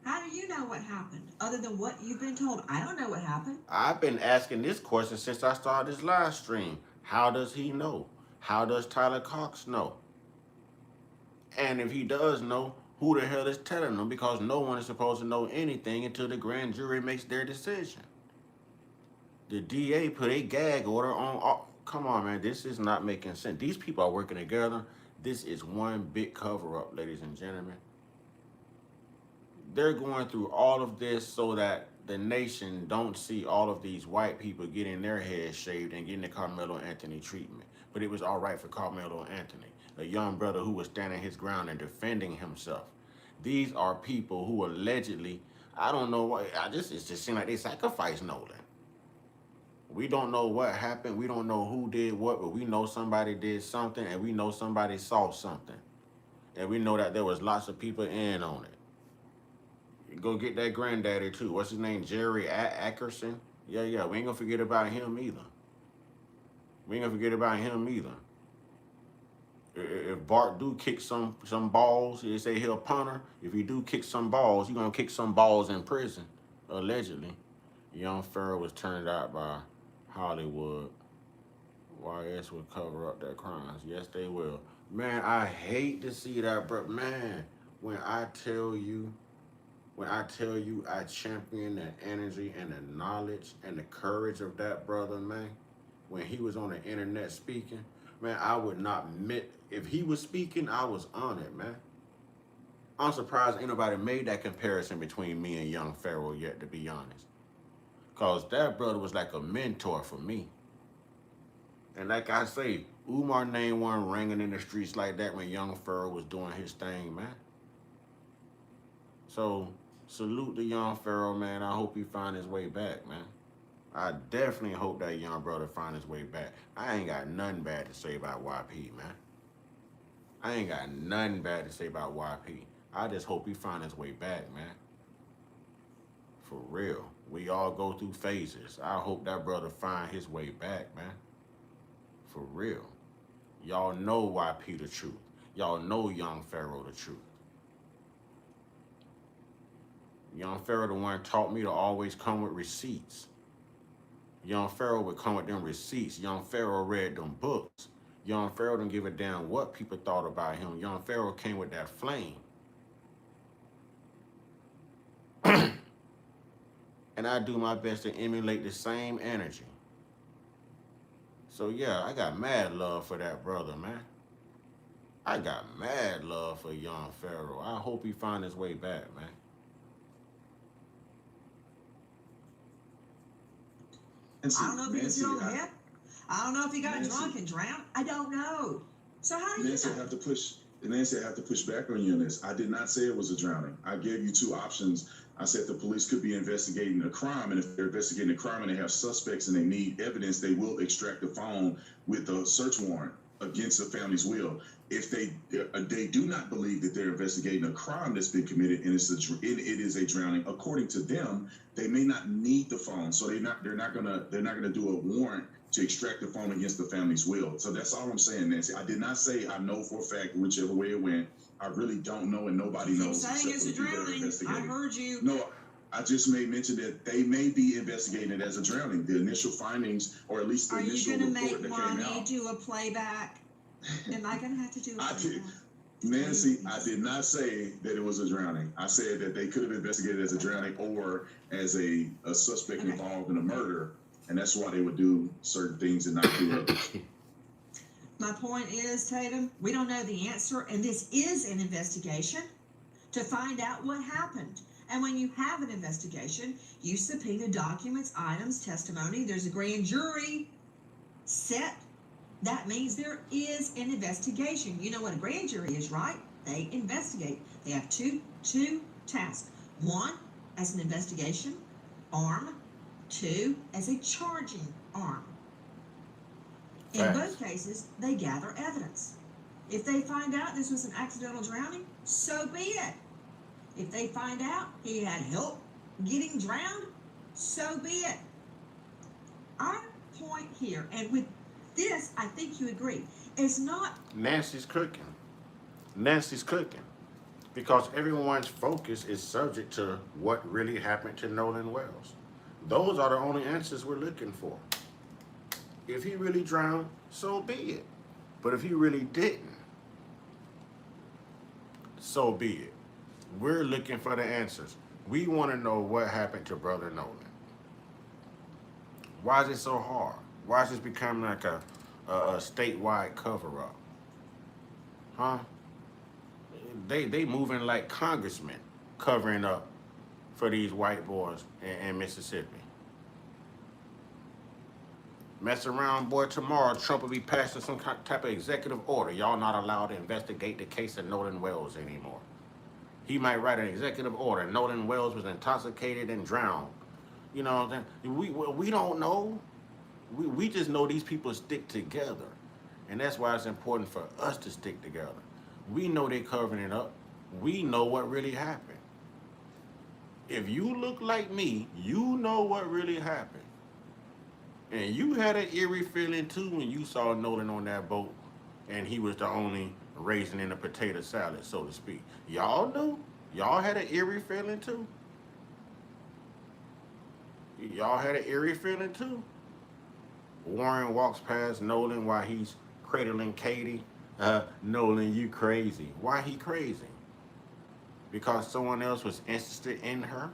B: how do you know what happened? Other than what you've been told, I don't know what happened.
A: I've been asking this question since I started this live stream. How does he know? How does Tyler Cox know? And if he does know, who the hell is telling them? Because no one is supposed to know anything until the grand jury makes their decision. The DA put a gag order on. Oh, come on, man. This is not making sense. These people are working together. This is one big cover-up, ladies and gentlemen. They're going through all of this so that the nation don't see all of these white people getting their heads shaved and getting the Carmelo Anthony treatment. But it was all right for Carmelo Anthony, a young brother who was standing his ground and defending himself. These are people who allegedly, I don't know why, it just seemed like they sacrificed Nolan. We don't know what happened. We don't know who did what, but we know somebody did something, and we know somebody saw something. And we know that there was lots of people in on it. Go get that granddaddy too. What's his name? Jerry Ackerson? Yeah. We ain't gonna forget about him either. If Bart do kick some balls, they say he'll punter. If he do kick some balls, he gonna kick some balls in prison, allegedly. Young Pharaoh was turned out by Hollywood. YS will cover up their crimes. Yes, they will. Man, I hate to see that, but man, when I tell you I champion the energy and the knowledge and the courage of that brother, man, when he was on the internet speaking, man, I would not admit, if he was speaking, I was on it, man. I'm surprised ain't nobody made that comparison between me and Young Pharaoh yet, to be honest. Because that brother was like a mentor for me. And like I say, Umar name wasn't ringing in the streets like that when Young Pharaoh was doing his thing, man. So, salute to Young Pharaoh, man. I hope he find his way back, man. I definitely hope that young brother find his way back. I ain't got nothing bad to say about YP, man. I just hope he find his way back, man. For real. We all go through phases. I hope that brother find his way back, man. For real. Y'all know YP the truth. Y'all know Young Pharaoh the truth. Young Pharaoh the one taught me to always come with receipts. Young Pharaoh would come with them receipts. Young Pharaoh read them books. Young Pharaoh didn't give a damn what people thought about him. Young Pharaoh came with that flame. And I do my best to emulate the same energy. So yeah, I got mad love for that brother, man. I got mad love for Young Pharaoh. I hope he find his way back, man.
B: I don't know if he was hit on the head. I don't know if he got drunk and drowned. I don't know. So how do you know?
G: Nancy, I have to push back on you on this. I did not say it was a drowning. I gave you two options. I said the police could be investigating a crime, and if they're investigating a crime and they have suspects and they need evidence, they will extract the phone with a search warrant against the family's will. If they do not believe that they're investigating a crime that's been committed and it is a drowning, according to them, they may not need the phone, so they're not gonna do a warrant to extract the phone against the family's will. So that's all I'm saying, Nancy. I did not say I know for a fact whichever way it went. I really don't know, and nobody knows.
B: You're saying it's a drowning. I heard you.
G: No, I just made mention that they may be investigating it as a drowning. The initial findings, or at least the initial report that came out. Are you going to make money,
B: do a playback? Am I going to have to do a playback?
G: Nancy, I did not say that it was a drowning. I said that they could have investigated as a drowning or as a suspect involved in a murder, and that's why they would do certain things and not do others.
B: My point is, Tatum, we don't know the answer, and this is an investigation to find out what happened. And when you have an investigation, you subpoena documents, items, testimony. There's a grand jury set. That means there is an investigation. You know what a grand jury is, right? They investigate. They have two tasks. One, as an investigation arm. Two, as a charging arm. In both cases, they gather evidence. If they find out this was an accidental drowning, so be it. If they find out he had help getting drowned, so be it. Our point here, and with this, I think you agree, is not...
A: Nancy's cooking. Because everyone's focus is subject to what really happened to Nolan Wells. Those are the only answers we're looking for. If he really drowned, so be it. But if he really didn't, so be it. We're looking for the answers. We want to know what happened to Brother Nolan. Why is it so hard? Why is this becoming like a statewide cover-up? Huh? They moving like congressmen covering up for these white boys in Mississippi. Mess around, boy, tomorrow Trump will be passing some type of executive order. Y'all not allowed to investigate the case of Nolan Wells anymore. He might write an executive order. Nolan Wells was intoxicated and drowned. You know what I'm saying? We don't know. We just know these people stick together. And that's why it's important for us to stick together. We know they're covering it up. We know what really happened. If you look like me, you know what really happened. And you had an eerie feeling too when you saw Nolan on that boat and he was the only raisin in a potato salad, so to speak. Y'all knew? Y'all had an eerie feeling too? Y'all had an eerie feeling too? Warren walks past Nolan while he's cradling Katie. Nolan, you crazy. Why he crazy? Because someone else was interested in her?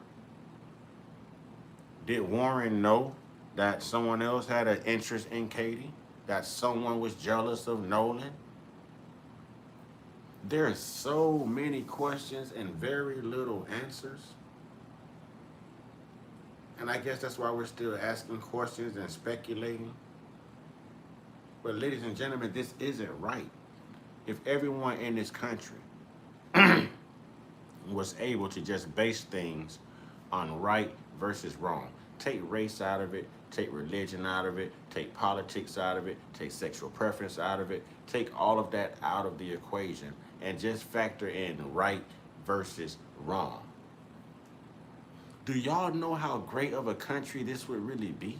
A: Did Warren know that someone else had an interest in Katie? That someone was jealous of Nolan? There are so many questions and very little answers. And I guess that's why we're still asking questions and speculating. But ladies and gentlemen, this isn't right. If everyone in this country was able to just base things on right versus wrong, take race out of it, take religion out of it, take politics out of it, take sexual preference out of it, take all of that out of the equation and just factor in right versus wrong. Do y'all know how great of a country this would really be?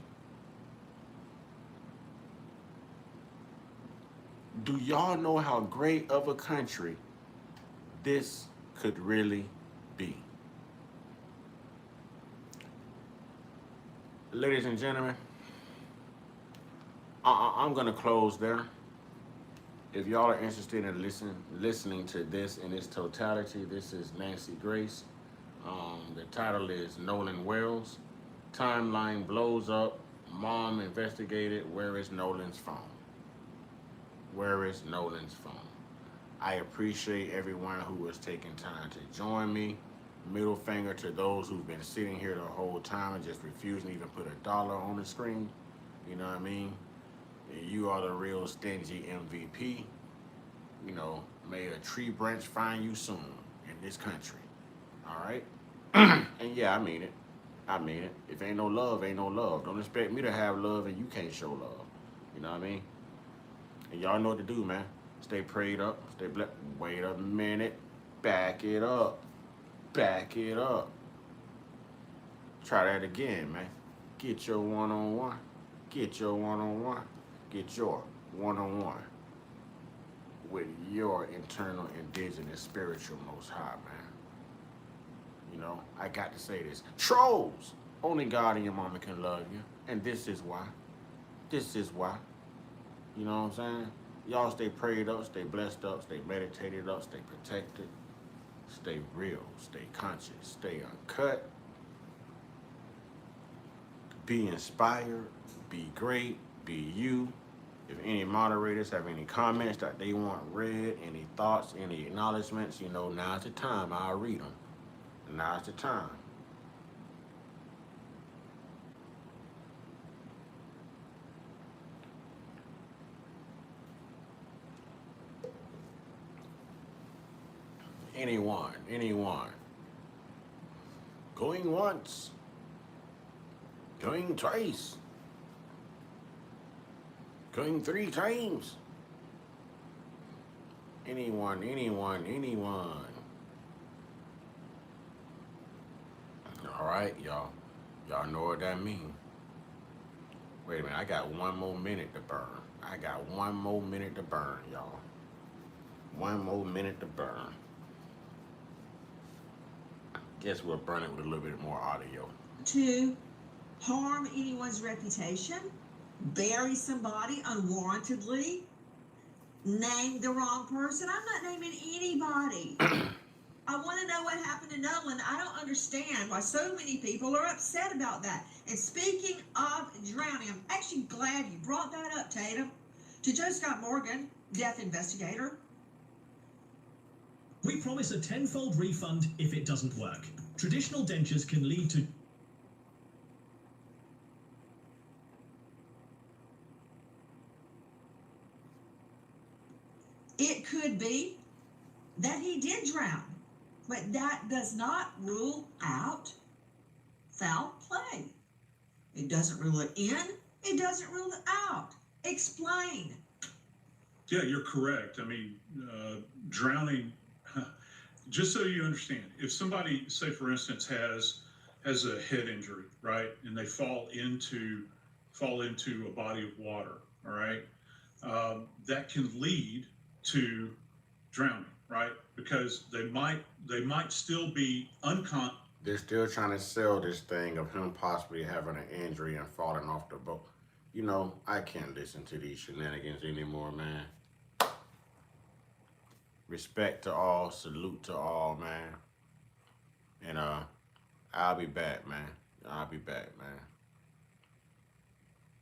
A: Do y'all know how great of a country this could really be? Ladies and gentlemen, I'm going to close there. If y'all are interested in listening to this in its totality, this is Nancy Grace. The title is Nolan Wells. Timeline blows up. Mom investigated. Where is Nolan's phone? Where is Nolan's phone? I appreciate everyone who has taken time to join me. Middle finger to those who've been sitting here the whole time and just refusing to even put $1 on the screen. You know what I mean? You are the real stingy MVP. You know, may a tree branch find you soon in this country. All right? And yeah, I mean it. I mean it. If ain't no love, ain't no love. Don't expect me to have love and you can't show love. You know what I mean? And y'all know what to do, man. Stay prayed up. Stay blessed. Wait a minute. Back it up. Back it up. Try that again, man. Get your one-on-one. Get your one-on-one. Get your one-on-one with your internal indigenous spiritual most high, man. You know, I got to say this. Trolls! Only God and your mama can love you. And this is why. This is why. You know what I'm saying? Y'all stay prayed up, stay blessed up, stay meditated up, stay protected, stay real, stay conscious, stay uncut. Be inspired, be great, be you. If any moderators have any comments that they want read, any thoughts, any acknowledgments, you know, now's the time. I'll read them. Now's the time. Anyone. Going once. Going twice. Going 3 times. Anyone. All right, y'all. Y'all know what that means. Wait a minute, I got 1 more minute to burn. I got 1 more minute to burn, y'all. 1 more minute to burn. Guess we'll burn it with a little bit more audio.
B: 2, harm anyone's reputation, bury somebody unwarrantedly, name the wrong person. I'm not naming anybody. I want to know what happened to Nolan. I don't understand why so many people are upset about that. And speaking of drowning, I'm actually glad you brought that up, Tatum. To Joe Scott Morgan, death investigator.
J: We promise a tenfold refund if it doesn't work.
I: Traditional dentures can lead to
B: It could be that he did drown, but that does not rule out foul play. It doesn't rule it in, it doesn't rule it out. Explain.
P: Yeah, you're correct. I mean, drowning, just so you understand, if somebody, say for instance, has a head injury, right, and they fall into a body of water, all right, that can lead to drowning, right? Because they might still be unconscious.
A: They're still trying to sell this thing of him possibly having an injury and falling off the boat. You know, I can't listen to these shenanigans anymore, man. Respect to all, salute to all, man. And I'll be back, man. I'll be back, man.